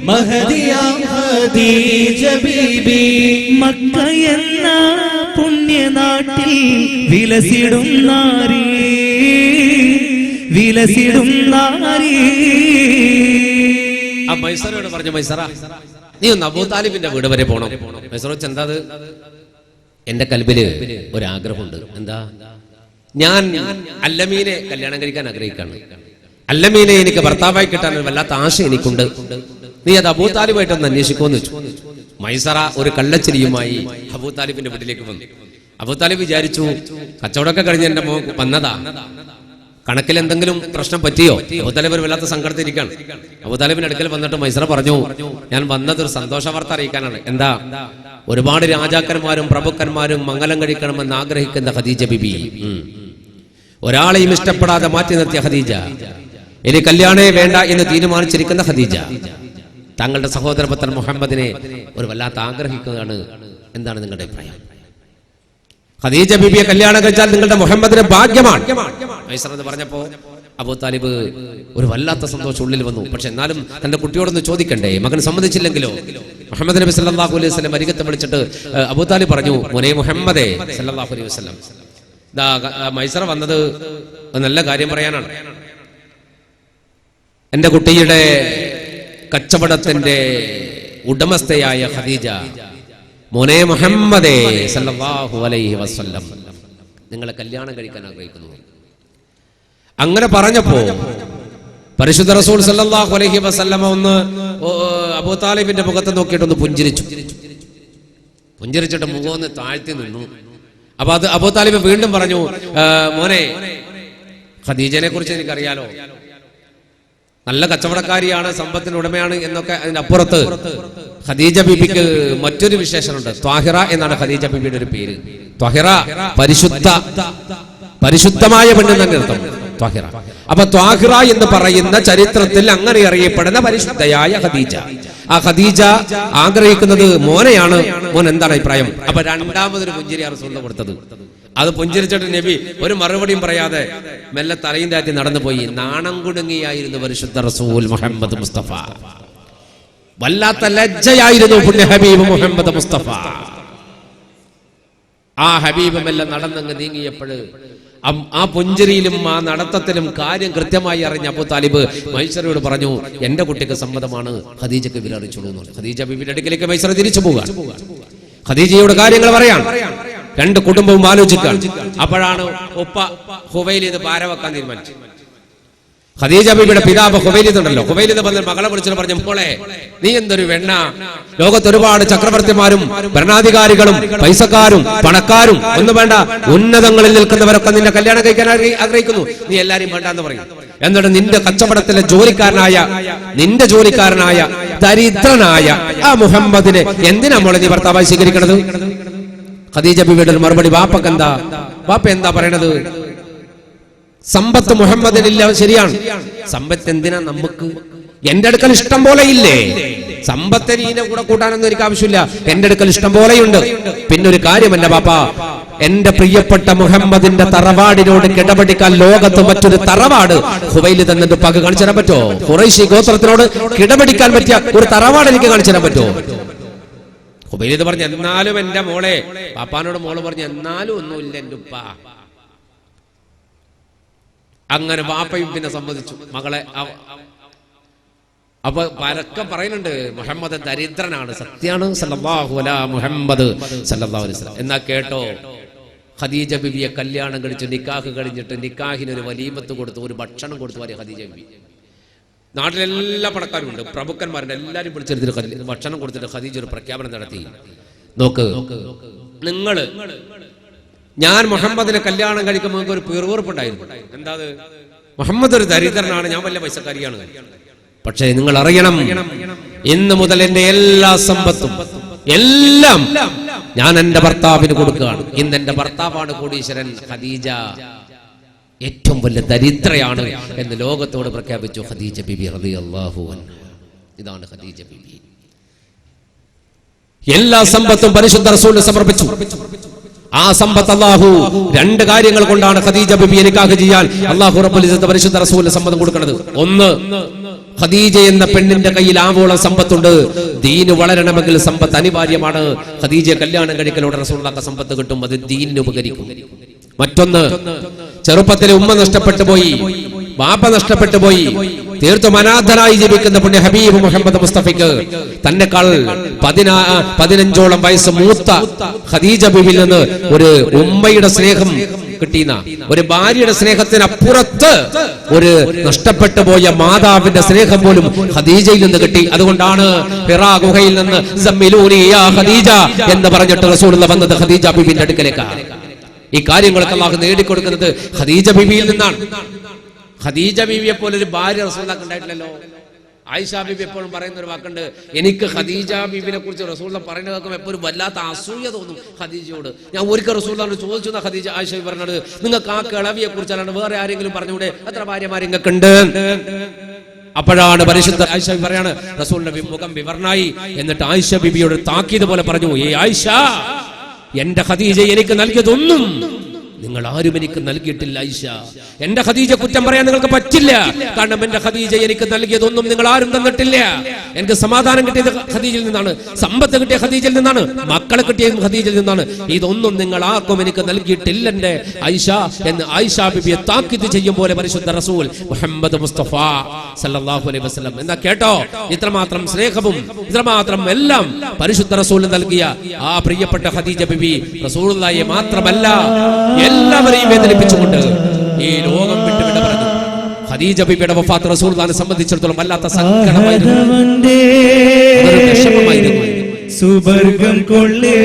മഹദിയാം ഖദീജ ബീബി,
മക്ക എന്ന പുണ്യനാട്ടിൽ വിലസിടും നാരി, വിലസിടും നാരി.
ആ മൈസറയോട് പറഞ്ഞു, മൈസറ, നീ ഒന്ന് അബൂ താലിബിന്റെ വീട് വരെ പോണം. മൈസറ വെച്ച് എന്താ? എന്റെ കൽബില് ഒരാഗ്രഹമുണ്ട്. എന്താ? ഞാൻ അല്ലമീനെ കല്യാണം കഴിക്കാൻ ആഗ്രഹിക്കാണ്. അല്ലമീനെ എനിക്ക് ഭർത്താവായി കിട്ടാൻ വല്ലാത്ത ആശ എനിക്കുണ്ട്. നീ അത് അബൂ താലിബായിട്ടൊന്ന് അന്വേഷിക്കുമെന്ന് വെച്ചു. മൈസറ ഒരു കള്ളച്ചിരിയുമായി അബൂ താലിബിന്റെ വീട്ടിലേക്ക് വന്നു. അബൂ താലിബ് വിചാരിച്ചു, കച്ചവടമൊക്കെ കഴിഞ്ഞ് എന്റെ മോൻ വന്നതാ, കണക്കിൽ എന്തെങ്കിലും പ്രശ്നം പറ്റിയോ? അബൂ താലിബ് ഒരു വല്ലാത്ത സങ്കടത്തിരിക്കാണ്. അബൂ താലിബിന്റെ അടുക്കൽ വന്നിട്ട് മൈസറ പറഞ്ഞു, ഞാൻ വന്നത് ഒരു സന്തോഷ വാർത്ത അറിയിക്കാനാണ്. എന്താ? ഒരുപാട് രാജാക്കന്മാരും പ്രഭുക്കന്മാരും മംഗലം കഴിക്കണമെന്ന് ആഗ്രഹിക്കുന്ന ഖദീജ ബിബി ഒരാളെയും ഇഷ്ടപ്പെടാതെ മാറ്റി നിർത്തിയ ഖദീജ, ഇനി കല്യാണേ വേണ്ട എന്ന് തീരുമാനിച്ചിരിക്കുന്ന ഖദീജ തങ്ങളുടെ സഹോദരപുത്രൻ മുഹമ്മദിനെ ഒരു വല്ലാത്ത ആഗ്രഹിക്കുകയാണ്. എന്താണ് നിങ്ങളുടെ അഭിപ്രായം? ഖദീജ ബിബിയെ കല്യാണം കഴിച്ചാൽ നിങ്ങളുടെ മുഹമ്മദിന് ഭാഗ്യമാണ് എന്ന് പറഞ്ഞപ്പോ അബൂ താലിബ് ഒരു വല്ലാത്ത സന്തോഷം ഉള്ളിൽ വന്നു. പക്ഷെ എന്നാലും തന്റെ കുട്ടിയോടൊന്ന് ചോദിക്കണ്ടേ, മകൻ സമ്മതിച്ചില്ലെങ്കിലോ? മുഹമ്മദ് നബി സല്ലല്ലാഹു അലൈഹി വസല്ലം അരികത്ത് വിളിച്ചിട്ട് അബൂ താലിബ് പറഞ്ഞു, മോനെ മുഹമ്മദേ സല്ലല്ലാഹു അലൈഹി വസല്ലം, മൈസറ വന്നത് നല്ല കാര്യം പറയാനാണ്. എന്റെ കുട്ടിയുടെ കച്ചവടത്തിന്റെ ഉടമസ്ഥയായ ഖദീജ, മോനെ മുഹമ്മദേ സല്ലല്ലാഹു അലൈഹി വസല്ലം നിങ്ങളെ കല്യാണം കഴിക്കാൻ ആഗ്രഹിക്കുന്നു. അങ്ങനെ പറഞ്ഞപ്പോ പരിശുദ്ധ റസൂൽ സല്ലല്ലാഹു അലൈഹി വസല്ലം ഒന്ന് അബൂ താലിബിന്റെ മുഖത്ത് നോക്കിയിട്ടൊന്ന് പുഞ്ചിരിച്ചു. പുഞ്ചിരിച്ചിട്ട് മുഖം ഒന്ന് താഴ്ത്തി നിന്നു. അപ്പൊ അത് അബൂ താലിബ് വീണ്ടും പറഞ്ഞു, മോനെ, ഖദീജനെ കുറിച്ച് എനിക്കറിയാലോ, നല്ല കച്ചവടക്കാരിയാണ്, സമ്പത്തിന് ഉടമയാണ് എന്നൊക്കെ. അതിന്റെ അപ്പുറത്ത് ഖദീജ ബീബിക്ക് മറ്റൊരു വിശേഷമുണ്ട്. ത്വാഹിറ എന്നാണ് ഖദീജ ബീബിയുടെ ഒരു പേര്. ത്വാഹിറ പരിശുദ്ധമായ പെണ്ണ് തന്നെ അർത്ഥം ത്വാഹിറ. അപ്പൊ ത്വാഹിറ എന്ന് പറയുന്ന ചരിത്രത്തിൽ അങ്ങനെ അറിയപ്പെടുന്ന പരിശുദ്ധയായ ഖദീജ, ആ ഖദീജ ആഗ്രഹിക്കുന്നത് മോനെയാണ്. മോൻ എന്താണ് അഭിപ്രായം? അപ്പൊ രണ്ടാമതൊരു പുഞ്ചിരി റസൂലിന് കൊടുത്തത്. അത് പുഞ്ചിരിച്ചിട്ട് നബി ഒരു മറുപടിയും പറയാതെ മെല്ലെ തലയും താറ്റി നടന്നുപോയി. നാണം കുടുങ്ങിയായിരുന്നു പരിശുദ്ധ റസൂൽ മുഹമ്മദ് മുസ്തഫ. വല്ലാത്ത ലജ്ജയായിരുന്നു പുണ്യ ഹബീബ് മുഹമ്മദ് മുസ്തഫ. ആ ഹബീബ് മെല്ലെ നടന്നങ്ങ് നീങ്ങിയപ്പോൾ ആ പുഞ്ചിരിയിലും ആ നടത്തത്തിലും കാര്യം കൃത്യമായി അറിഞ്ഞ അബൂ താലിബ് മൈസറയോട് പറഞ്ഞു, എന്റെ കുട്ടിക്ക് സമ്മതമാണ്, ഖദീജക്ക് വിലറിച്ചോളൂ. ഖദീജ ബീബിയുടെ അടുക്കിലേക്ക് മൈസറ തിരിച്ചു പോകാൻ, ഖദീജയോട് കാര്യങ്ങൾ പറയാൻ. രണ്ട് കുടുംബവും ആലോചിക്കാൻ. അപ്പോഴാണ് ഉപ്പ ഹുവൈലിദ് പാര വെക്കാൻ തീരുമാനിച്ചു. ഖദീജ ബീബിയുടെ പിതാവ് ഹുവൈലിദ് ഉണ്ടല്ലോ, ഹുവൈലിദ് വന്ന് മകളെ വിളിച്ചിട്ട് പറഞ്ഞു, മോളെ, നീ എന്തൊരു വെണ്ണ, ലോകത്ത് ഒരുപാട് ചക്രവർത്തിമാരും ഭരണാധികാരികളും പൈസക്കാരും പണക്കാരും ഒന്നും വേണ്ട, ഉന്നതങ്ങളിൽ നിൽക്കുന്നവരൊക്കെ നിന്നെ കല്യാണം കഴിക്കാൻ ആഗ്രഹിക്കുന്നു, നീ എല്ലാരും വേണ്ട എന്ന് പറയും. എന്നിട്ട് നിന്റെ കച്ചവടത്തിലെ നിന്റെ ജോലിക്കാരനായ ദരിദ്രനായ ആ മുഹമ്മദിനെ എന്തിനാ മോളെ നീ ഭർത്താവായി സ്വീകരിക്കണത്? ഖദീജ ബീബിയുടെ മറുപടി, വാപ്പ എന്താ പറയണത്? സമ്പത്ത് മുഹമ്മദിനില്ല, ശരിയാണ്. സമ്പത്ത് എന്തിനാ നമുക്ക്? എന്റെ അടുക്കൽ ഇഷ്ടം പോലെ ഇല്ലേ? സമ്പത്തിന് ഇതിനെ കൂടെ കൂട്ടാനൊന്നും എനിക്ക് ആവശ്യമില്ല, എന്റെ അടുക്കൽ ഇഷ്ടം പോലെയുണ്ട്. പിന്നൊരു കാര്യമല്ല പാപ്പ, എന്റെ പ്രിയപ്പെട്ട മുഹമ്മദിന്റെ തറവാടിനോട് കിടപിടിക്കാൻ ലോകത്ത് മറ്റൊരു തറവാട് ഖുവൈലിദ് എന്നത് പക കാണിച്ചു തരാൻ പറ്റുമോ? ഖുറൈശി ഗോത്രത്തിനോട് കിടപിടിക്കാൻ പറ്റിയ ഒരു തറവാട് എനിക്ക് കാണിച്ചു തരാൻ പറ്റുമോ? ഖുവൈലിദ് പറഞ്ഞു, എന്നാലും എന്റെ മോളെ. പാപ്പാനോട് മോള് പറഞ്ഞു, എന്നാലും ഒന്നുമില്ല എന്റെ ഉപ്പ. അങ്ങനെ വാപ്പയും പിന്നെ സമ്മതിച്ചു മകളെ. അപ്പൊ പരക്കെ പറയുന്നുണ്ട്, മുഹമ്മദ് ദരിദ്രനാണ്. സത്യാണ്. സല്ലല്ലാഹു അലാ മുഹമ്മദ് സല്ലല്ലാഹു അലൈഹി വസല്ലം. എന്നാ കേട്ടോ, ഖദീജ ബിബിയെ കല്യാണം കഴിച്ചു, നിക്കാഹ് കഴിഞ്ഞിട്ട് നിക്കാഹിന് ഒരു വലീമത്ത് കൊടുത്തു, ഒരു ഭക്ഷണം കൊടുത്തു വരെ ഖദീജ ബിബി. നാട്ടിലെല്ലാ പണക്കാരും ഉണ്ട്, പ്രഭുക്കന്മാരുണ്ട്, എല്ലാവരും വിളിച്ചെടുത്തിട്ട് ഭക്ഷണം കൊടുത്തിട്ട് ഖദീജ ഒരു പ്രഖ്യാപനം നടത്തി. നോക്ക്, നിങ്ങള് ഞാൻ മുഹമ്മദിനെ കല്യാണം കഴിക്കുമ്പോൾ ഒരു പിറുവിറുപ്പുണ്ടായിരുന്നു. എന്താ? മുഹമ്മദ് ഒരു ദരിദ്രനാണ്, ഞാൻ വലിയ പൈസക്കാരിയാണ്. പക്ഷേ നിങ്ങൾ അറിയണം, ഇന്ന് മുതൽ എന്റെ എല്ലാ സമ്പത്തും എല്ലാം ഞാൻ എന്റെ ഭർത്താവിന് കൊടുക്കുകയാണ്. ഇന്ന് എന്റെ ഭർത്താവാണ് കോടീശ്വരൻ, ഖദീജ ഏറ്റവും വലിയ ദരിദ്രയാണ് എന്ന് ലോകത്തോട് പ്രഖ്യാപിച്ചു ഖദീജ ബിബി റളിയല്ലാഹു അൻഹ. ഇതാണ് ഖദീജ ബിബി. എല്ലാ സമ്പത്തും പരിശുദ്ധ റസൂലിന് സമർപ്പിച്ചു. ആ സമ്പത്ത് അല്ലാഹു രണ്ട് കാര്യങ്ങൾ കൊണ്ടാണ് ഖദീജ ബിബിയെ നിക്കാഹ് ചെയ്യാൻ അല്ലാഹു റബ്ബുൽ ഇസ്സത്ത് പരിശുദ്ധ റസൂലിന് സമ്മതം കൊടുക്കുന്നത്. ഒന്ന്, ഖദീജ എന്ന പെണ്ണിന്റെ കയ്യിൽ ആവോളം സമ്പത്തുണ്ട്. ദീന് വളരണമെങ്കിൽ സമ്പത്ത് അനിവാര്യമാണ്. ഖദീജയെ കല്യാണം കഴിക്കലോടെ റസൂലുള്ളാഹിക്ക് സമ്പത്ത് കിട്ടും, അത് ദീനിന് ഉപകരിക്കും. മറ്റൊന്ന്, ചെറുപ്പത്തിലെ ഉമ്മ നഷ്ടപ്പെട്ടു പോയി, ബാപ്പ നഷ്ടപ്പെട്ടു പോയി, തീർത്തും അനാഥനായി ജീവിക്കുന്ന പുണ്യ ഹബീബ് മുഹമ്മദ് മുസ്തഫയ്ക്ക് തന്നെക്കാൾ 15ഓളം വയസ്സ് മൂത്ത ഖദീജ ബിബിയിൽ നിന്ന് ഒരു ഉമ്മയുടെ സ്നേഹം കിട്ടിയെന്ന, ഒരു ഭാര്യയുടെ സ്നേഹത്തിനപ്പുറത്ത് ഒരു നഷ്ടപ്പെട്ടു പോയ മാതാവിന്റെ സ്നേഹം പോലും ഖദീജയിൽ നിന്ന് കിട്ടി. അതുകൊണ്ടാണ് ഹിറാ ഗുഹയിൽ നിന്ന് സമ്മിലൂനി യാ ഖദീജ എന്ന് പറഞ്ഞിട്ട് റസൂലുള്ളാഹി വന്നത് ഖദീജ ബിബിന്റെ അടുക്കലേക്കാണ്. ഈ കാര്യങ്ങളൊക്കെ അല്ലാഹു നേടിക്കൊടുക്കുന്നത് ഖദീജ ബിബിയിൽ നിന്നാണ്. ഖദീജ ബിബിയെ പോലെ ഒരു ഭാര്യ റസൂലുള്ളാഹിക്ക് ഉണ്ടായിട്ടില്ലല്ലോ. ആയിഷ ബിബി എപ്പോഴും പറയുന്ന ഒരു വാക്കുണ്ട്, എനിക്ക് ഖദീജ ബിബിനെ കുറിച്ച് റസൂലുള്ളാഹി പറയുന്നത് കേൾക്കുമ്പോൾ എപ്പോഴും വല്ലാത്ത അസൂയ തോന്നും ഖദീജയോട്. ഞാൻ ഒരിക്കൽ റസൂലുള്ളാഹിയോട് ചോദിച്ചു, ഖദീജ ആയിഷ പറഞ്ഞത്, നിങ്ങൾക്ക് ആ കിളവിയെ കുറിച്ചല്ലാണ്ട് വേറെ ആരെങ്കിലും പറഞ്ഞൂടെ? എത്ര ഭാര്യമാർ നിങ്ങൾക്ക് ഉണ്ട്? അപ്പോഴാണ് പരിശുദ്ധ ആയിഷ പറയാണ്, റസൂലിന്റെ മുഖം വിവർണായി. എന്നിട്ട് ആയിഷ ബിബിയോട് താക്കീത് പോലെ പറഞ്ഞു, ഏ ആയിഷ, എന്റെ ഖദീജ എനിക്ക് നൽകിയതൊന്നും നിങ്ങൾ ആരും എനിക്ക് നൽകിയിട്ടില്ല ആയിഷ. എന്റെ ഖദീജ കുറ്റം പറയാൻ നിങ്ങൾക്ക് പറ്റില്ല. കാരണം എന്റെ ഖദീജ എനിക്ക് നൽകിയതൊന്നും നിങ്ങൾ ആരും തന്നിട്ടില്ല. എനിക്ക് സമാധാനം കിട്ടിയത് ഖദീജയിൽ നിന്നാണ്, സമ്പത്ത് കിട്ടിയ ഖദീജയിൽ നിന്നാണ്, മക്കളെ കിട്ടിയ ഖദീജയിൽ നിന്നാണ്. ഇതൊന്നും നിങ്ങൾ ആർക്കും എനിക്ക് നൽകിയിട്ടില്ല എന്റെ ആയിഷ എന്ന് ആയിഷ ബിബിയെ താക്കീത് ചെയ്യും പോലെ പരിശുദ്ധ റസൂൽ മുഹമ്മദ് മുസ്തഫ സല്ലല്ലാഹു അലൈഹി വസല്ലം. എന്നാ കേട്ടോ, ഇത്രമാത്രം സ്നേഹവും ഇത്രമാത്രം എല്ലാം പരിശുദ്ധ റസൂൽ നൽകിയ ആ പ്രിയപ്പെട്ട ഖദീജ ബിബി റസൂലുള്ളാഹിയെ മാത്രമല്ല എല്ലാവരെയും വേദനിപ്പിച്ചുകൊണ്ട് ഈ ലോകം വിട്ട് വിട പറഞ്ഞു. ഖദീജ ബിബിയുടെ വഫാത്ത് റസൂലുള്ളാഹിനെ സംബന്ധിച്ചിടത്തോളം വല്ലാത്ത സങ്കടമായിരുന്നു, വിഷമമായിരുന്നു.
സുവർഗം കൊള്ളേ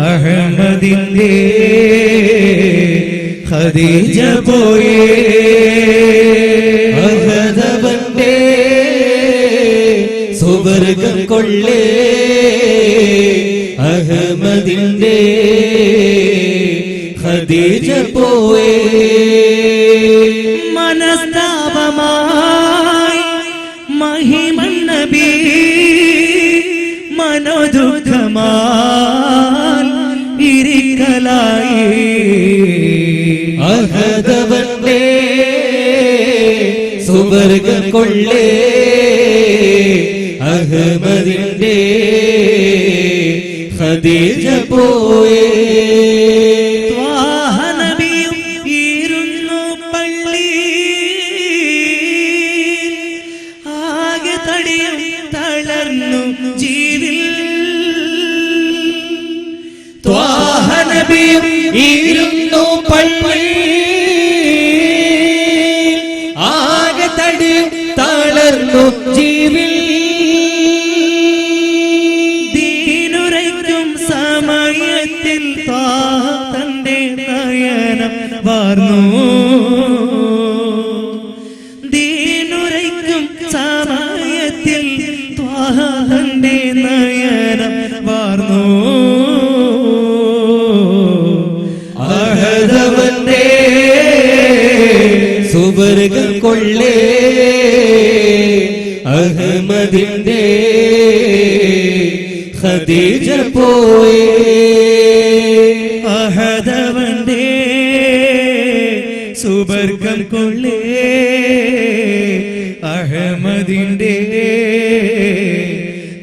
അഹമ്മദിന്റെ ഖദീജ പോയേ,
അഹദവന്റെ സുവർഗം കൊള്ളേ അഹമ്മദിന്റെ ഖദീജ പോയേ.
മനസ്താപമായി മഹിമൻ നബി മനോദുഃഖമാൽ ഇരിക്കലായി,
അഹദവന്റെ സുവർഗം കൊള്ളേ അഹമ്മദിന്റെ ഖദീജ പോയേ.
ത്വാഹ നബിയും ഇരുന്നു പള്ളി, ആകെ തടിയും തളർന്നു ജീവിൽ.
ത്വാഹ നബിയും ഇരുന്നു പള്ളി, ആകെ തടിയും തളർന്നു ജീവിൽ.
സമയത്തിൽ തന്റെ നയനം വാർന്നു, ദീനുരയ്ക്കും സമയത്തിൽ തന്റെ നയനം വാർന്നു.
അഹദവന്റെ സുവർഗം കൊള്ളേ ഖദീജ പോയേ.
അഹദവന്റെ സുബർഗം കൊള്ളേ അഹമ്മദിന്റെ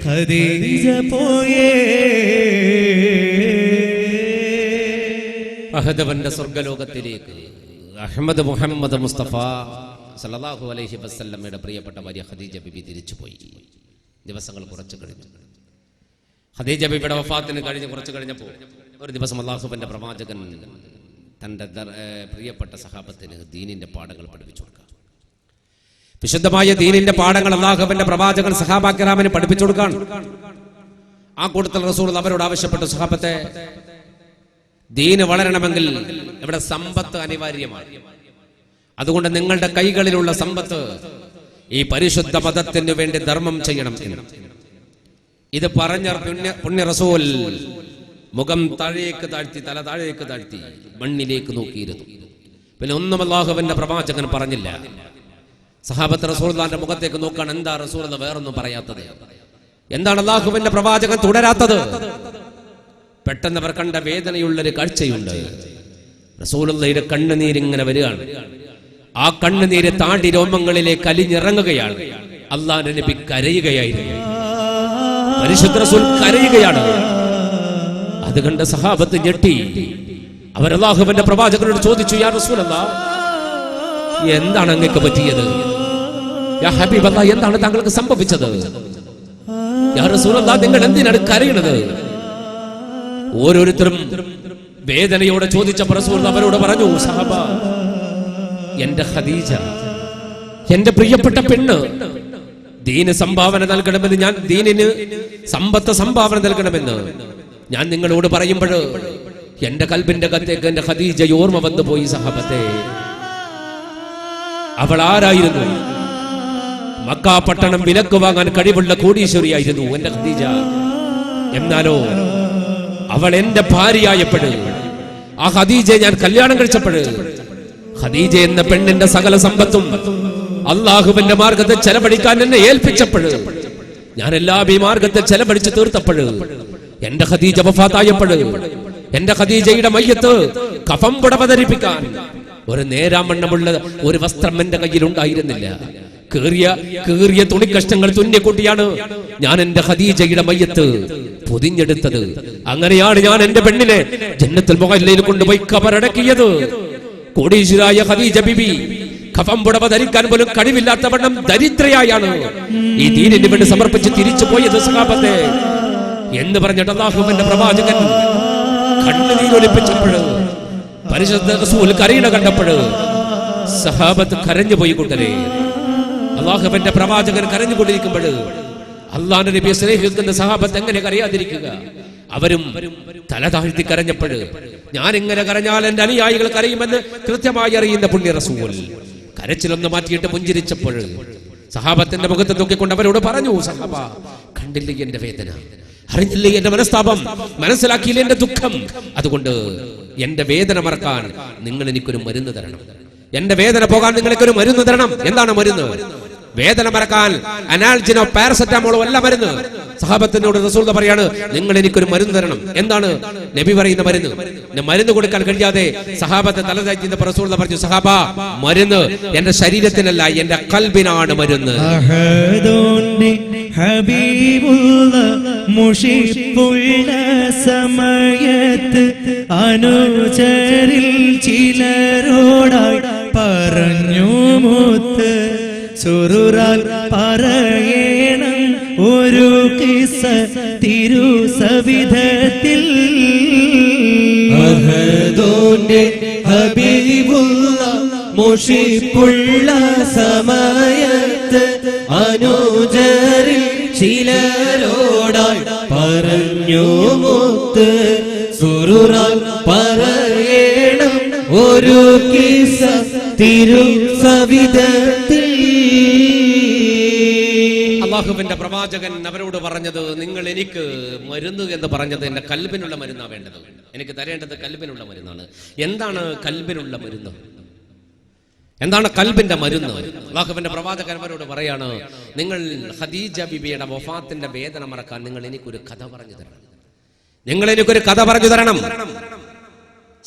ഖദീജ പോയേ.
അഹദവന്റെ സ്വർഗലോകത്തിലേക്ക് അഹമ്മദ് മുഹമ്മദ് മുസ്തഫ സല്ലല്ലാഹു അലൈഹി വസല്ലമയുടെ പ്രിയപ്പെട്ട ഭാര്യ ഖദീജ ബിബി തിരിച്ചുപോയി. ദിവസങ്ങൾ കുറച്ച് കഴിഞ്ഞു. ഖദീജ ബിബിയുടെ വഫാത്തിന് കഴിഞ്ഞ് കുറച്ച് കഴിഞ്ഞപ്പോൾ ഒരു ദിവസം അല്ലാഹുവിന്റെ പ്രവാചകൻ തൻ്റെ പ്രിയപ്പെട്ട സഹാബത്തിന് ദീനിന്റെ പാഠങ്ങൾ പഠിപ്പിച്ചു കൊടുക്കുക. വിശുദ്ധമായ ദീനിന്റെ പാഠങ്ങൾ അല്ലാഹുവിന്റെ പ്രവാചകൻ സഹാബാക്കിറാമിന് പഠിപ്പിച്ചു കൊടുക്കാൻ. ആ കൂട്ടത്തിൽ റസൂൽ അവരോട് ആവശ്യപ്പെട്ടു, സഹാബത്തെ, ദീന് വളരണമെങ്കിൽ ഇവിടെ സമ്പത്ത് അനിവാര്യമാണ്. അതുകൊണ്ട് നിങ്ങളുടെ കൈകളിലുള്ള സമ്പത്ത് ഈ പരിശുദ്ധ മതത്തിന് വേണ്ടി ധർമ്മം ചെയ്യണം. ഇത് പറഞ്ഞ പുണ്യ റസൂൽ മുഖം താഴേക്ക് താഴ്ത്തി, തല താഴേക്ക് താഴ്ത്തി മണ്ണിലേക്ക് നോക്കിയിരുന്നു. പിന്നെ ഒന്നും അല്ലാഹുവിന്റെ പ്രവാചകൻ പറഞ്ഞില്ല. സഹാബത്ത് റസൂലുള്ളാഹിന്റെ മുഖത്തേക്ക് നോക്കാൻ, എന്താ റസൂൽ വേറൊന്നും പറയാത്തത്? എന്താണ് അല്ലാഹുവിന്റെ പ്രവാചകൻ തുടരാത്തത്? പെട്ടെന്ന് അവർ കണ്ട വേദനയുള്ളൊരു കാഴ്ചയുണ്ട്. റസൂലുള്ളാഹിയുടെ കണ്ണുനീരിങ്ങനെ വരികയാണ്. ആ കണ്ണുനീര് താടി രോമങ്ങളിലേക്ക് അലിഞ്ഞിറങ്ങുകയാണ്. അല്ലാഹുവിന്റെ നബി കരയുകയായിരുന്നു. പരിശുദ്ധ റസൂൽ കരയുകയാണ്. അത് കണ്ട സഹാബത്ത് ഞെട്ടി. അവർ അല്ലാഹുവിന്റെ പ്രവാചകനോട് ചോദിച്ചു, യാ റസൂലല്ലാഹ്, എന്താണ് അങ്ങേക്ക് പറ്റിയത്? യാ ഹബീബല്ലാഹ്, എന്താണ് താങ്കൾക്ക് സംഭവിച്ചത്? യാ റസൂലല്ലാഹ്, നിങ്ങൾ എന്തിനാണ് കരയുന്നത്? ഓരോരുത്തരും വേദനയോടെ ചോദിച്ചപ്പോൾ റസൂൽ അവരോട് പറഞ്ഞു, സഹബ, എന്റെ ഖദീജ, എന്റെ പ്രിയപ്പെട്ട പെണ്ണ്, ദീന് സംഭാവന നൽകണമെന്ന്, ഞാൻ ദീനിന് സമ്പത്ത് സംഭാവന നൽകണമെന്ന് ഞാൻ നിങ്ങളോട് പറയുമ്പോൾ എന്റെ കൽബിന്റെ കത്തേക്ക് എന്റെ ഖദീജ ഓർമ്മ വന്നു പോയി. സഹബത്തെ, അവൾ ആരായിരുന്നു? മക്ക പട്ടണം വിലക്ക് വാങ്ങാൻ കഴിവുള്ള കോടീശ്വരിയായിരുന്നു എന്റെ ഖദീജ. എന്നാലോ അവൾ എന്റെ ഭാര്യയായപ്പോൾ, ആ ഖദീജയെ ഞാൻ കല്യാണം കഴിച്ചപ്പോൾ, ഖദീജ എന്ന പെണ്ണിന്റെ സകല സമ്പത്തും അല്ലാഹുവിന്റെ മാർഗത്തിൽ ചെലവഴിക്കാൻ എന്നെ ഏൽപ്പിച്ചപ്പോൾ, ഞാൻ എല്ലാം ഈ മാർഗത്തിൽ ചെലവഴിച്ച് തീർത്തപ്പോൾ, എന്റെ ഖദീജ വഫാത്തായപ്പോൾ, എന്റെ ഖദീജയുടെ മയ്യത്ത് കഫം പുടവ ധരിപ്പിക്കാൻ ഒരു നേരാമണ്ണമുള്ള ഒരു വസ്ത്രം എന്റെ കയ്യിൽ ഉണ്ടായിരുന്നില്ല. കീറിയ തുണിക്കഷ്ണങ്ങൾ തുന്നിക്കൂട്ടിയാണ് ഞാൻ എന്റെ ഖദീജയുടെ മയ്യത്ത് പൊതിഞ്ഞെടുത്തത്. അങ്ങനെയാണ് ഞാൻ എന്റെ പെണ്ണിനെ ജന്നത്തുൽ മുഅല്ലയിൽ കൊണ്ടുപോയി ഖബറടക്കിയത്. കോടീശ്വരായ ഖദീജ ബിബി കഫം പുടവ ധരിക്കാൻ പോലും കഴിവില്ലാത്ത വണ്ണം ദരിദ്രയായാണ് ഈ ദീനിന് വേണ്ടി സമർപ്പിച്ച് തിരിച്ചു പോയത്. സഹാബത്തെ എന്ന് പറഞ്ഞിട്ട് അല്ലാഹുവിന്റെ പ്രവാചകൻ കണ്ണുനീരൊലിപ്പിച്ചപ്പോൾ, പരിശുദ്ധ റസൂൽ കരയണ കണ്ടപ്പോൾ സഹാബത്ത് കരഞ്ഞുപോയി. കൂട്ടരെ, അല്ലാഹുവിന്റെ പ്രവാചകൻ കരഞ്ഞുകൊണ്ടിരിക്കുമ്പോൾ അല്ലാഹുവിന്റെ നബിയെ സ്നേഹിക്കുന്ന സഹാബത്ത് എങ്ങനെ കരയാതിരിക്കുക? അവരും തല താഴ്ത്തി കരഞ്ഞപ്പോൾ, ഞാൻ ഇങ്ങനെ കരഞ്ഞാൽ എന്റെ അനുയായികൾ കരയുമെന്ന് കൃത്യമായി അറിയുന്ന പുണ്യ റസൂൽ കരച്ചിലൊന്ന് മാറ്റിയിട്ട് പുഞ്ചിരിച്ചപ്പോൾ സഹാബത്തിന്റെ മുഖത്ത് നോക്കിക്കൊണ്ട് അവരോട് പറഞ്ഞു, സഹാബ, കണ്ടില്ലേ എന്റെ വേദന? അറിഞ്ഞില്ലേ എന്റെ മനസ്താപം? മനസ്സിലാക്കിയില്ലേ എന്റെ ദുഃഖം? അതുകൊണ്ട് എന്റെ വേദന മറക്കാൻ നിങ്ങൾ എനിക്കൊരു മരുന്ന് തരണം. എന്റെ വേദന പോകാൻ നിങ്ങൾക്കൊരു മരുന്ന് തരണം. എന്താണ് മരുന്ന്? വേദന മറക്കാൻ അനാൽജിനോ പാരസെറ്റാമോളോ അല്ല മരുന്ന്. സഹാബത്തിനോട് റസൂൽ പറയാണ്, നിങ്ങൾ എനിക്കൊരു മരുന്ന് തരണം. എന്താണ് നബി പറയുന്ന മരുന്ന്? മരുന്ന് കൊടുക്കാൻ കഴിയാതെ സഹാബത്തെ തലതാഴ്ത്തിയപ്പോൾ റസൂൽ പറഞ്ഞു, സഹാബ, മരുന്ന് എന്റെ ശരീരത്തിനല്ല, എന്റെ കൽബിനാണ് മരുന്ന്.
ഹബീബുള്ള മുഷിപ്പുള്ള സമയത്ത് അനുചരിൽ ചിലരോടായി പറഞ്ഞു മുത്ത്, സുറുറാൽ പറയണം ഒരു കിസ്സ തിരുസവിധത്തിൽ.
അഹദോന്റെ ഹബീബുള്ള മുഷിപ്പുള്ള സമയത്ത് അനുചരിൽ ചിലരോടായി പറഞ്ഞു മുത്ത്, സുറുറാൽ പറയണം ഒരു കിസ്സ തിരുസവിധത്തിൽ.
അല്ലാഹുവിന്റെ പ്രവാചകൻ അവരോട് പറഞ്ഞത്, നിങ്ങൾ എനിക്ക് മരുന്ന് എന്ന് പറഞ്ഞത് എന്റെ കൽബിനുള്ള മരുന്നാണ് വേണ്ടത്. എനിക്ക് തരേണ്ടത് കൽബിനുള്ള മരുന്നാണ്. എന്താണ് കൽബിനുള്ള മരുന്ന്? എന്താണ് കൽബിന്റെ മരുന്ന്? അല്ലാഹുവിന്റെ പ്രവാചകന്മാരോട് പറയാണ്, നിങ്ങൾ ഖദീജ ബിബിയുടെ വഫാത്തിന്റെ വേദന മറക്കാൻ നിങ്ങൾ എനിക്കൊരു കഥ പറഞ്ഞു തരണം. നിങ്ങൾ എനിക്കൊരു കഥ പറഞ്ഞു തരണം.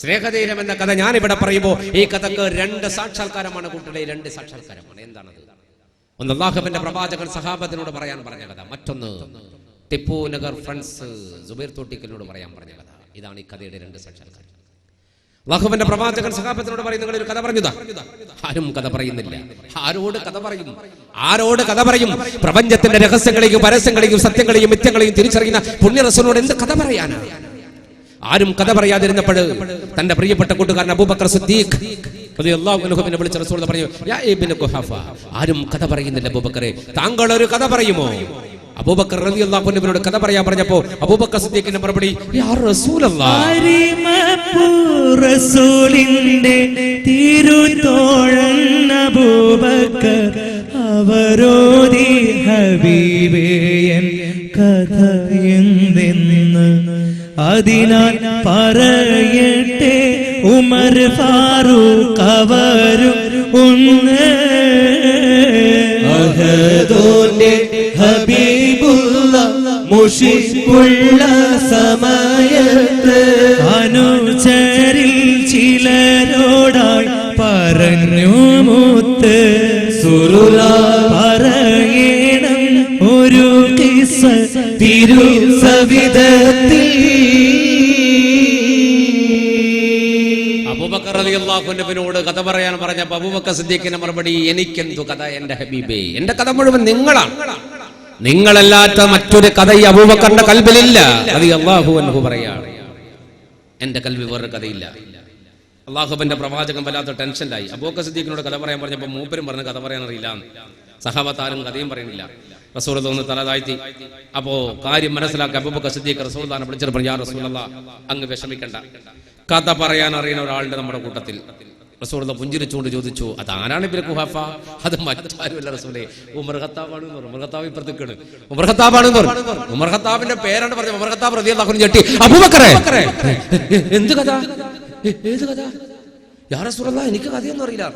സ്നേഹതീരം എന്ന കഥ ഞാൻ ഇവിടെ പറയുമ്പോൾ ഈ കഥക്ക് 2 സാക്ഷാത്കാരമാണ് കൂട്ടരെ, 2 സാക്ഷാത്കാരമാണ്. എന്താണത്? ഒന്ന് അല്ലാഹുവിന്റെ പ്രവാചകൻ സഹാബത്തിനോട് പറയാൻ പറഞ്ഞ കഥ, മറ്റൊന്ന് ടിപ്പു നഗർ ഫ്രണ്ട്സ് സുബൈർ തോട്ടിക്കലിനോട് പറയാൻ പറഞ്ഞ കഥ. ഇതാണ് ഈ കഥയുടെ 2 സാക്ഷാത്കാരം. അല്ലാഹുവിന്റെ പ്രവാചകൻ സഹാബത്തിനോട് പറയും, നിങ്ങൾ ഒരു കഥ പറഞ്ഞതാ. ആരും കഥ പറയുന്നില്ല. ആരോട് കഥ പറയും? ആരോട് കഥ പറയും? പ്രപഞ്ചത്തിന്റെ രഹസ്യങ്ങളെയും പരസ്യങ്ങളെയും സത്യങ്ങളെയും മിഥ്യങ്ങളെയും തിരിച്ചറിയുന്ന പുണ്യ റസൂലിനോട് എന്ത് കഥ പറയാനാണ്? ആരും കഥ പറയാതിരുന്നപ്പോൾ തന്റെ പ്രിയപ്പെട്ട കൂട്ടുകാരൻ അബൂബക്കർ സിദ്ദീഖ് റളിയല്ലാഹു അൻഹുവിനെ വിളിച്ച റസൂൽ പറഞ്ഞു, യാ ഇബ്നു ഖുഹാഫ, ആരും കഥ പറയുന്നില്ല അബൂബക്കറെ, താങ്കൾ ഒരു കഥ പറയുമോ? അബൂബക്കർ റളിയല്ലാഹു അൻഹുവിനോട് കഥ പറയാൻ പറഞ്ഞപ്പോൾ അബൂബക്കർ സിദ്ദീഖിന്റെ മറുപടി, യാ റസൂലല്ലാഹ്,
റസൂലിന്റെ തിരുതോഴൻ അബൂബക്കർ അവരോധി ഹബീബേയൻ കഥ എന്തെന്ന് അതിനാൽ പറയട്ടെ ഉമർ ഫാറൂഖ് അവരും ഒന്ന്.
അഹദോന്റെ ഹബീബുള്ള മുഷിപ്പുള്ള സമയത്ത്
അനുചരിൽ ചിലരോടായി പറഞ്ഞു മുത്ത്,
സുറുല
പറയണം ഒരു കിസ്സ
തിരുസവിധത്തിൽ.
അബൂബക്കർ റളിയല്ലാഹു അൻഹുവിനോട് കഥ പറയാൻ പറഞ്ഞപ്പോൾ അബൂബക്കർ സിദ്ദീഖിന്റെ മറുപടി, എനിക്കെന്തു കഥ എന്റെ ഹബീബേ, എന്റെ കഥ മുഴുവൻ നിങ്ങളാണ്. നിങ്ങളല്ലാത്ത മറ്റൊരു കഥ ഈ അബൂബക്കറിന്റെ കൽബിലില്ല. റളിയല്ലാഹു അൻഹു പറയാണ്, എന്റെ കൽബിൽ വേറൊരു കഥയില്ല. അല്ലാഹുവിന്റെ പ്രവാചകൻ വല്ലാത്ത ടെൻഷനിലായി. അബൂബക്കർ സിദ്ദീഖിനോട് കഥ പറയാൻ പറഞ്ഞപ്പോൾ മൂപ്പരും പറഞ്ഞ കഥ പറയാൻ അറിയില്ല. സഹാബത്താരും കഥയും പറയുന്നില്ല. റസൂലുള്ളാഹി ഒന്ന് തല താഴ്ത്തി. അപ്പോ കാര്യം മനസ്സിലാക്കി അബൂബക്കർ സിദ്ദീഖ് റസൂലുള്ളാഹിനെ വിളിച്ചിട്ട് പറഞ്ഞു, യാ റസൂലല്ലാഹ്, അങ്ങ് വിഷമിക്കണ്ട, കഥ പറയാൻ അറിയുന്ന ഒരാളുടെ നമ്മുടെ കൂട്ടത്തിൽ. റസൂലുള്ളാഹി പുഞ്ചിരിച്ചുകൊണ്ട് ചോദിച്ചു, അതാരാണ് ഇബ്നു ഖുഹാഫ? അത് മറ്റാരുമല്ല റസൂലേ, ഉമർ ഖത്താബാണെന്ന് പറഞ്ഞു. ഉമർ ഖത്താബ് ഇപ്പുറത്തേക്കാണ്. ഉമർ ഖത്താബാണെന്ന് പറഞ്ഞു. ഉമർ ഖത്താബിന്റെ പേരാണ് പറഞ്ഞത്. ഉമർ ഖത്താബ് റളിയല്ലാഹു അൻഹു ഞെട്ടി, അബൂബക്കറെ, എന്ത് കഥ? ഏത് കഥ? യാ റസൂലല്ലാഹ്, എനിക്ക് കഥയൊന്നും അറിയില്ല.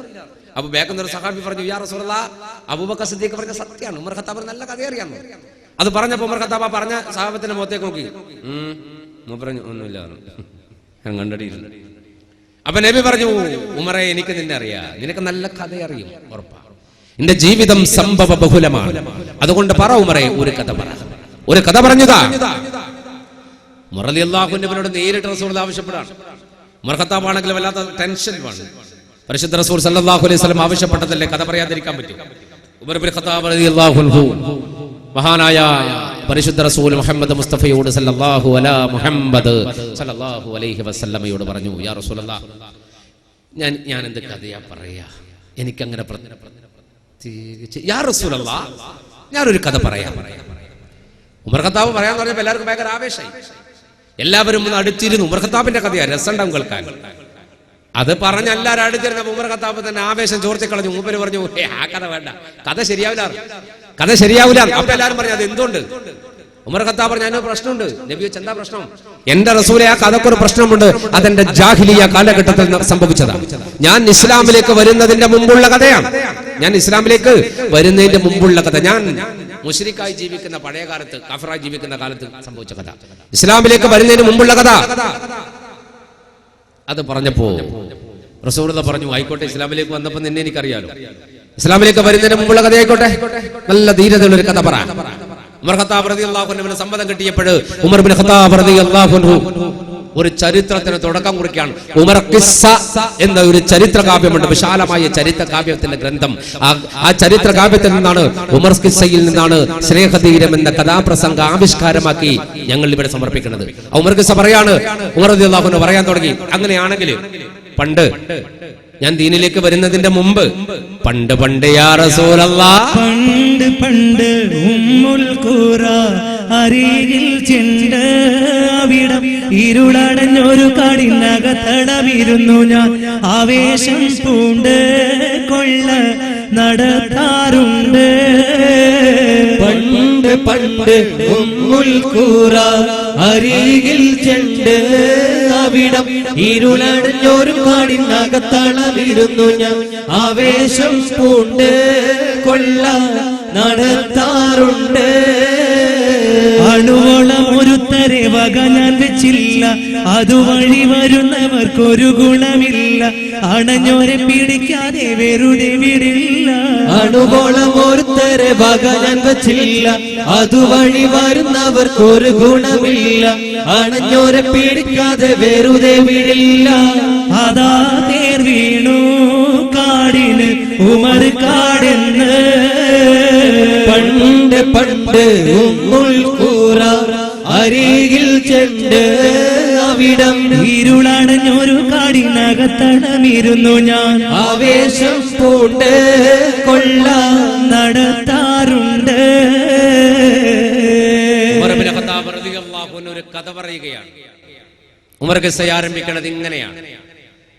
അപ്പൊ ബേക്കുന്ന ഒരു സഹാബി പറഞ്ഞു, യാ റസൂലല്ലാഹ്, അബൂബക്കർ സിദ്ദീഖ് പറഞ്ഞ സത്യമാണ്, ഉമർ ഖത്താബ് നല്ല കഥ അറിയാം. അത് പറഞ്ഞപ്പോ ഉമർ ഖത്താബ് പറഞ്ഞ സഹാബത്തിന്റെ മുഖത്തേക്ക് നോക്കി, പറഞ്ഞു ഒന്നുമില്ല, ഞാൻ കണ്ടടിയിരുന്നു. അപ്പൊ നബി പറഞ്ഞു, ഉമറെ, എനിക്ക് നിന്നെ അറിയാം, നിനക്ക് നല്ല കഥ അറിയും, ഉറപ്പാ. എന്റെ ജീവിതം സംഭവ ബഹുലമാണ്, അതുകൊണ്ട് പറ ഉമറെ, ഒരു കഥ പറ. ഒരു കഥ പറഞ്ഞതാ. ഉമർ റളിയല്ലാഹു അൻഹുവിനോട് നേരിട്ട് റസൂൽ ആവശ്യപ്പെടാണ്. ഉമർ ഖത്താബ് ആണെങ്കിൽ വല്ലാത്ത ടെൻഷൻ വേണം. പരിശുദ്ധ റസൂൽ സല്ലല്ലാഹു അലൈഹി വസല്ലം ആവശ്യപ്പെട്ടതല്ലേ, കഥ പറയാതിരിക്കാൻ പറ്റും. ഉമർ ഇബ്നു ഖത്താബ് റളിയല്ലാഹു അൻഹു മഹാനായ പരിശുദ്ധ റസൂൽ മുഹമ്മദ് മുസ്തഫയോട് സല്ലല്ലാഹു അലാ മുഹമ്മദ് സല്ലല്ലാഹു അലൈഹി വസല്ലമയോട് പറഞ്ഞു, യാ റസൂലല്ലാഹ്, ഞാൻ എന്ത് കഥയാ പറയാ, എനിക്കങ്ങനെ യാ റസൂലല്ലാഹ്, ഞാനൊരു കഥ പറയാം. ഉമർ ഖത്താബ് പറയാൻ പറഞ്ഞപ്പോൾ എല്ലാവർക്കും ഭയങ്കര ആവേശമായി. എല്ലാവരും ഒന്ന് അടുത്തിരുന്നു. ഉമർ ഖത്താബിന്റെ കഥയാ, രസമുണ്ടാവും കേൾക്കാൻ. അത് പറഞ്ഞ എല്ലാവരും അടുത്തിരുന്നപ്പോൾ ഉമർ ഖത്താബ് തന്നെ ആവേശം ചോർത്തിക്കളഞ്ഞു. മൂപ്പര് പറഞ്ഞു, ആ കഥ വേണ്ട, കഥ ശരിയാവില്ല, കഥ ശരിയാവില്ല. അപ്പൊ എല്ലാവരും പറഞ്ഞു, അത് എന്തുകൊണ്ട്? ഉമർ ഖത്താബ് പറഞ്ഞു, അതിനൊരു പ്രശ്നമുണ്ട്. നബി വെച്ച്, എന്താ പ്രശ്നം? എന്റെ റസൂലെ, ആ കഥക്കൊരു പ്രശ്നമുണ്ട്. അതെന്റെ ജാഹിലിയ കാലഘട്ടത്തിൽ സംഭവിച്ചതാണ്. ഞാൻ ഇസ്ലാമിലേക്ക് വരുന്നതിന്റെ മുമ്പുള്ള കഥയാണ്. ഞാൻ ഇസ്ലാമിലേക്ക് വരുന്നതിന്റെ മുമ്പുള്ള കഥ, ഞാൻ മുശ്രിക്കായി ജീവിക്കുന്ന പഴയ കാലത്ത്, കാഫിറായി ജീവിക്കുന്ന കാലത്ത് സംഭവിച്ച കഥ, ഇസ്ലാമിലേക്ക് വരുന്നതിന് മുമ്പുള്ള കഥ. അത് പറഞ്ഞപ്പോ റസൂലുള്ളാഹി പറഞ്ഞു, ആയിക്കോട്ടെ, ഇസ്ലാമിലേക്ക് വന്നപ്പോ നിന്നെ എനിക്കറിയാലോ, ഇസ്ലാമിലേക്ക് വരുന്നതിന് മുമ്പുള്ള കഥ ആയിക്കോട്ടെ, നല്ല ധീരതയുള്ള ഒരു കഥ പറ. ഉമർ ഖത്താബ് റളിയല്ലാഹു അൻഹുവിന് സമ്മതം കിട്ടിയപ്പോൾ ഉമർ ഇബ്നു ഖത്താബ് റളിയല്ലാഹു അൻഹു ഒരു ചരിത്രത്തിന് തുടക്കം കുറിക്കുകയാണ്. ഉമർ ഖിസ്സ എന്ന ഒരു ചരിത്ര കാവ്യമുണ്ട്, വിശാലമായ ചരിത്ര കാവ്യത്തിന്റെ ഗ്രന്ഥം. ആ ചരിത്ര കാവ്യത്തിൽ നിന്നാണ്, ഉമർ ഖിസ്സയിൽ നിന്നാണ് സ്നേഹധീരം എന്ന കഥാപ്രസംഗ ആവിഷ്കാരമാക്കി ഞങ്ങൾ ഇവിടെ സമർപ്പിക്കുന്നത്. ഉമർ ഖിസ്സ പറയാണ്, ഉമർ റളിയല്ലാഹു അൻഹു പറയാൻ തുടങ്ങി, അങ്ങനെയാണെങ്കിൽ പണ്ട് ഞാൻ ദീനിലേക്ക് വരുന്നതിന്റെ മുമ്പ്, പണ്ട് പണ്ട് യാ റസൂലല്ലാഹ്,
പണ്ട് പണ്ട് ഉമ്മുൽ ഖുറ അരികിൽ ചെണ്ട് അവിടം ഇരുളടഞ്ഞൊരു കാടിനകത്തടവിരുന്നു ഞാൻ. ആവേശം പൂണ്ട് കൊള്ള നടത്താറുണ്ട്.
പണ്ട് പണ്ട് ഉമ്മുൽ ഖുറ അരികിൽ ചെണ്ട് അവിടം ഇരുളടഞ്ഞൊരു കാടിനകത്തളമിരുന്നു ഞാൻ ആവേശം പൂണ്ട് കൊള്ള നടത്താറുണ്ട്
അണുവോളം ഒരുത്തരെ വക ഞാൻ വെച്ചില്ല അതുവഴി വരുന്നവർക്കൊരു ഗുണമില്ല അണഞ്ഞോരെ പിടിക്കാതെ വെറുതെ വിടില്ല
അണുവോളം ഒരുത്തരെ വക ഞാൻ വെച്ചില്ല അതുവഴി വരുന്നവർക്കൊരു ഗുണമില്ല അണഞ്ഞോരെ പിടിക്കാതെ വെറുതെ വിടില്ല
അതാ തേർ വീണു കാടിന് ഉമർ കാടെന്ന്
പണ്ട് പണ്ട് ഉമ്മുൽ ഖുറ അരികിൽ ചെണ്ട് അവിടം
ഇരുളടഞ്ഞൊരു കാടിനകത്തടമിരുന്നു ഞാൻ
ആവേശം പൂണ്ട് കൊള്ള
നടത്താറുണ്ട്.
ഉമർ ഇബ്നു ഖത്താബ് റളിയല്ലാഹു അൻഹു ഒരു കഥ പറയുകയാണ്. ഉമർ ഖിസ്സ ആരംഭിക്കുന്നത് ഇങ്ങനെയാണ്.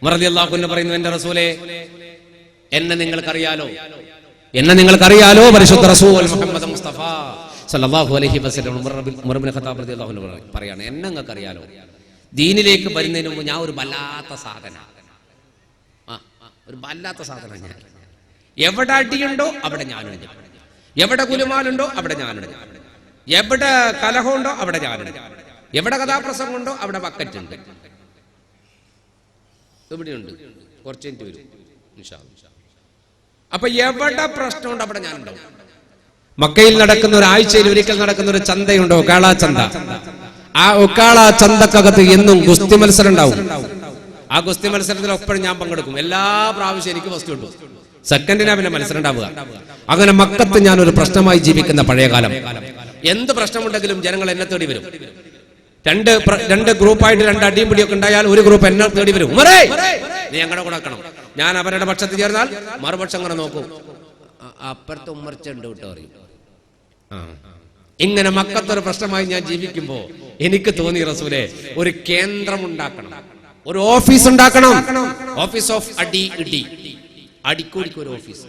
ഉമർ റളിയല്ലാഹു അൻഹു പറയുന്നു, എന്റെ റസൂലേ, എന്നെ നിങ്ങൾക്കറിയാലോ പരിശുദ്ധ റസൂൽ മുഹമ്മദ് മുസ്തഫ സല്ലല്ലാഹു അലൈഹി വസല്ലം. ഉമർ ഇബ്നു ഖത്താബ് റളിയല്ലാഹു അൻഹു പറയാണ്, എന്നെ നിങ്ങൾക്കറിയാലോ, ദീനിലേക്ക് വരുന്നതിന് മുമ്പ് ഞാൻ ഒരു വല്ലാത്ത സാധന, ഞാൻ എവിടെ അടിയുണ്ടോ അവിടെ ഞാനുണ്ട്, എവിടെ കുലുമാലുണ്ടോ അവിടെ ഞാനുണ്ട്, എവിടെ കലഹമുണ്ടോ അവിടെ ഞാനുണ്ട്, എവിടെ കഥാപ്രസംഗമുണ്ടോ അവിടെ ബക്കറ്റുണ്ട്. എവിടെയുണ്ട് കുറച്ച് മിനിറ്റ് വരും ഇൻഷാ അല്ലാഹ്. അപ്പൊ എവിടെ പ്രശ്നമുണ്ടോ അവിടെ ഞാനുണ്ടാവും. മക്കയിൽ നടക്കുന്ന ഒരാഴ്ചയിൽ ഒരിക്കൽ നടക്കുന്ന ഒരു ചന്തയുണ്ടോ, ഒക്കാള ചന്ത. ആ ഒക്കാള ചന്തക്കകത്ത് എന്നും ഗുസ്തി മത്സരം ഉണ്ടാവും. ആ ഗുസ്തി മത്സരത്തിൽ ഒപ്പോഴും ഞാൻ പങ്കെടുക്കും. എല്ലാ പ്രാവശ്യം എനിക്ക് ഫസ്റ്റ് കിട്ടും, സെക്കൻഡിനാ പിന്നെ മത്സരം ഉണ്ടാവുക. അങ്ങനെ മക്കത്ത് ഞാൻ ഒരു പ്രശ്നമായി ജീവിക്കുന്ന പഴയകാലം. എന്ത് പ്രശ്നമുണ്ടെങ്കിലും ജനങ്ങൾ എന്നെ തേടി വരും. രണ്ട് ഗ്രൂപ്പായിട്ട് രണ്ട് അടിയും പിടിയൊക്കെ ഉണ്ടായാൽ ഒരു ഗ്രൂപ്പ് എന്നെ തേടി വരും, ഉമറേ നീ ഞങ്ങളുടെ കൂടെ വെക്കണം. ഞാൻ അവരുടെ പക്ഷത്ത് ചേർന്നാൽ മറുപക്ഷം അങ്ങനെ നോക്കും, അപ്പുറത്ത് ഉമ്മർച്ചുണ്ട് വിട്ടോ അറിയും. ഇങ്ങനെ മക്കത്തൊരു പ്രശ്നമായി ഞാൻ ജീവിക്കുമ്പോ എനിക്ക് തോന്നി, റസൂലേ, ഒരു കേന്ദ്രം ഉണ്ടാക്കണം, ഒരു ഓഫീസ് ഉണ്ടാക്കണം. ഓഫീസ് ഓഫ് അടി ഇടി, അടിക്കൂടിക്ക് ഒരു ഓഫീസ്.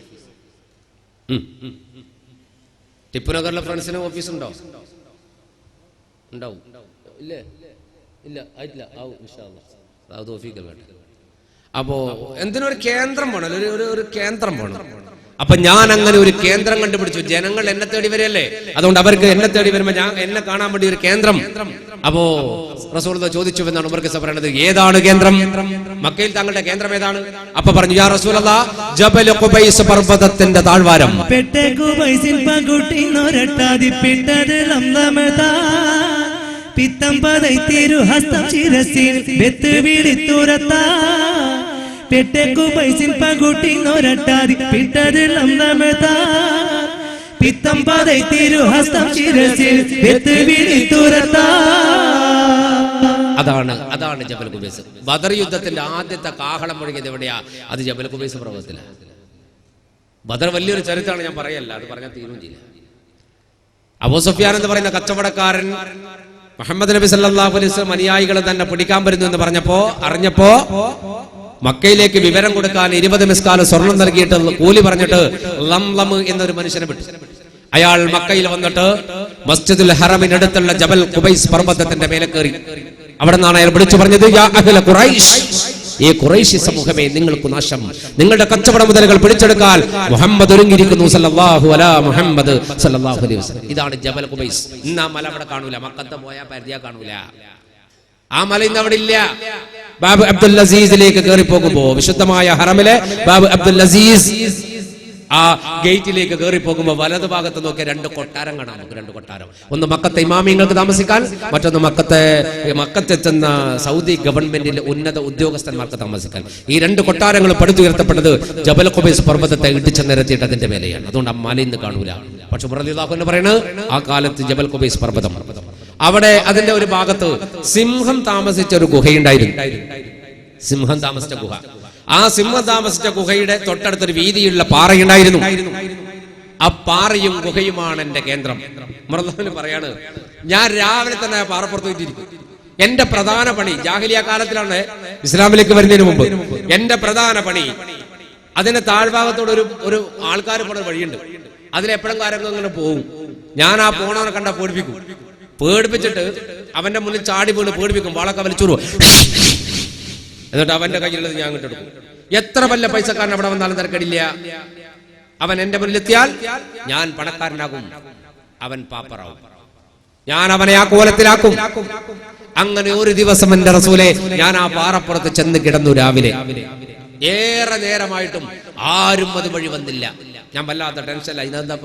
ടിപ്പുനഗറിലെ ഫ്രണ്ട്സിന് ഓഫീസ് ഉണ്ടോ? ഉണ്ടാവും. ഇല്ല ഇല്ല ആയിട്ടില്ല, ആവും ഇൻഷാ അല്ലാഹ്. അത് ഓഫീക്കൽ വേണ്ട. അപ്പോ എന്തിനൊരു കേന്ദ്രം വേണം, ഒരു കേന്ദ്രം വേണം. അപ്പൊ ഞാൻ അങ്ങനെ ഒരു കേന്ദ്രം കണ്ടുപിടിച്ചു. ജനങ്ങൾ എന്നെ തേടി വരികയല്ലേ, അതുകൊണ്ട് അവർക്ക് എന്നെ തേടി വരുമ്പോ ഞാൻ എന്നെ കാണാൻ വേണ്ടി ഒരു കേന്ദ്രം. അപ്പോ റസൂലുള്ളാഹി ചോദിച്ചു എന്നാണ് ഉമർ ഖിസ്സ പറയുന്നത്, ഏതാണ് കേന്ദ്രം? മക്കയിൽ താങ്കളുടെ കേന്ദ്രം ഏതാണ്? അപ്പൊ പറഞ്ഞു, യാ റസൂലല്ലാഹ്, ജബൽ ഖുബൈസ് പർവതത്തിന്റെ താഴ്വാരം.
പിത്തം പതൈത്തിരു ഹസ്തം ശിരസിൽ ബെത്ത് വിളിത്തുരത്താ പെട്ടേക്കു പൈസിൻ പകുട്ടി നോരട്ടാതി പിട്ടതിളം നമതാ പിത്തം പതൈത്തിരു ഹസ്തം ശിരസിൽ ബെത്ത് വിളിത്തുരത്താ.
അതാണ് ജബൽ ഖുബൈസ്. ബദർ യുദ്ധത്തിന്റെ ആദ്യത്തെ കാഹളം മുഴങ്ങിയത് എവിടെയാ? അത് ജബൽ ഖുബൈസ് പർവ്വതത്തിലാണ്. ബദർ വലിയൊരു ചരിത്രമാണ്, ഞാൻ പറയല്ല, അത് പറഞ്ഞാൽ തീരും ചെയ്യില്ല. അബൂ സുഫിയാൻ എന്ന് പറയുന്ന കച്ചവടക്കാരൻ മുഹമ്മദ് നബി സല്ലല്ലാഹു അലൈഹി വസല്ലം അനുയായികൾ തന്നെ പിടിക്കാൻ വരുന്നു എന്ന് അറിഞ്ഞപ്പോ മക്കയിലേക്ക് വിവരം കൊടുക്കാൻ 20 മിസ്കാൽ സ്വർണം നൽകിയിട്ട് കൂലി പറഞ്ഞിട്ട് ലംലം എന്നൊരു മനുഷ്യനെ വിട്ടു. അയാൾ മക്കയിൽ വന്നിട്ട് മസ്ജിദുൽ ഹറമിനടുത്തുള്ള ജബൽ ഖുബൈസ് പർവ്വതത്തിന്റെ മേലെ കയറി. അവിടെ നിന്നാണ് അയാൾ വിളിച്ചു പറഞ്ഞത്, യാ അഹ്ല ഖുറൈശ്, ഈ ഖുറൈശി സമൂഹമേ, നിങ്ങൾക്ക് നാശം, നിങ്ങളുടെ കച്ചവട മുതലുകൾ പിടിച്ചെടുക്കാൻ മുഹമ്മദ് ഒരുങ്ങിയിരിക്കുന്നു സല്ലല്ലാഹു അലാ മുഹമ്മദ് സല്ലല്ലാഹു അലൈഹി വസല്ലം. ഇതാണ് ജബൽ ഖുബൈസ്. ഇന്ന് ആ മല അവിടെ കാണൂല, മക്കത്ത് പോയാൽ പരിധിയാ കാണൂല. ആ മല ഇന്ന് അവിടെ ഇല്ല. ബാബ് അബ്ദുൽ അസീസിലേക്ക് കയറി പോകുമ്പോ, വിശുദ്ധമായ ഹറമിലെ ബാബ് അബ്ദുൽ അസീസ് ആ ഗേറ്റിലേക്ക് കയറി പോകുമ്പോൾ വലതു ഭാഗത്ത് നോക്കിയ 2 കൊട്ടാരം കാണാം. നമുക്ക് 2 കൊട്ടാരം. ഒന്ന് മക്കത്തെ ഇമാമിങ്ങൾക്ക് താമസിക്കാൻ, മറ്റൊന്ന് മക്കത്തെത്തുന്ന സൗദി ഗവൺമെന്റിലെ ഉന്നത ഉദ്യോഗസ്ഥന്മാർക്ക് താമസിക്കാൻ. ഈ 2 കൊട്ടാരങ്ങൾ പടുത്തുയർത്തപ്പെട്ടത് ജബൽ ഖുബൈസ് പർവ്വതത്തെ ഇടിച്ചു നിരത്തിയിട്ട് അതിന്റെ മേലെയാണ്. അതുകൊണ്ട് ആ മലയിൽ നിന്ന് കാണൂല. പക്ഷെ ഉമർ റളിയല്ലാഹു അൻഹു പറയുന്നത്, ആ കാലത്ത് ജബൽ ഖുബൈസ് പർവ്വതം, അവിടെ അതിന്റെ ഒരു ഭാഗത്ത് സിംഹം താമസിച്ച ഒരു ഗുഹയുണ്ടായിരുന്നു. സിംഹം താമസിച്ച ഗുഹ. ആ സിംഹം താമസിച്ച ഗുഹയുടെ തൊട്ടടുത്തൊരു വീതിയുള്ള പാറയുണ്ടായിരുന്നു. ആ പാറയും ഗുഹയുമാണ് എന്റെ കേന്ദ്രം. ഉമർ പറയാണ്, ഞാൻ രാവിലെ തന്നെ ആ പാറപ്പുറത്ത് വെച്ചിരിക്കും. എന്റെ പ്രധാന പണി, ജാഹിലിയ കാലത്തിലാണ്, ഇസ്ലാമിലേക്ക് വരുന്നതിന് മുമ്പ് എന്റെ പ്രധാന പണി, അതിന്റെ താഴ്ഭാഗത്തോട് ഒരു ആൾക്കാർ പോണ വഴിയുണ്ട്. അതിലെപ്പോഴും കാര്യങ്ങൾ അങ്ങനെ പോകും. ഞാൻ ആ പോണവനെ കണ്ട പേടിപ്പിച്ചിട്ട് അവന്റെ മുന്നിൽ ചാടി വീണ് പേടിപ്പിക്കും, വാളൊക്കെ വലിച്ചൂറു. എന്നിട്ട് അവന്റെ കയ്യിലുള്ളത് ഞാൻ കിട്ടെടുക്കും. എത്ര വല്ല പൈസക്കാരൻ അവിടെ വന്നാലും തിരക്കടില്ല. അവൻ എന്റെ മുന്നിലെത്തിയാൽ ഞാൻ പണക്കാരനാകും, അവൻ പാപ്പറാവും. ഞാൻ അവനെ ആ കോലത്തിലാക്കും. അങ്ങനെ ഒരു ദിവസം എന്റെ റസൂലെ ഞാൻ ആ പാറപ്പുറത്ത് ചെന്ന് കിടന്നു. രാവിലെ ഏറെ നേരമായിട്ടും ആരും അത് വഴി വന്നില്ല. ഞാൻ വല്ലാത്ത ടെൻഷനില്ല. ഇന്നെന്താ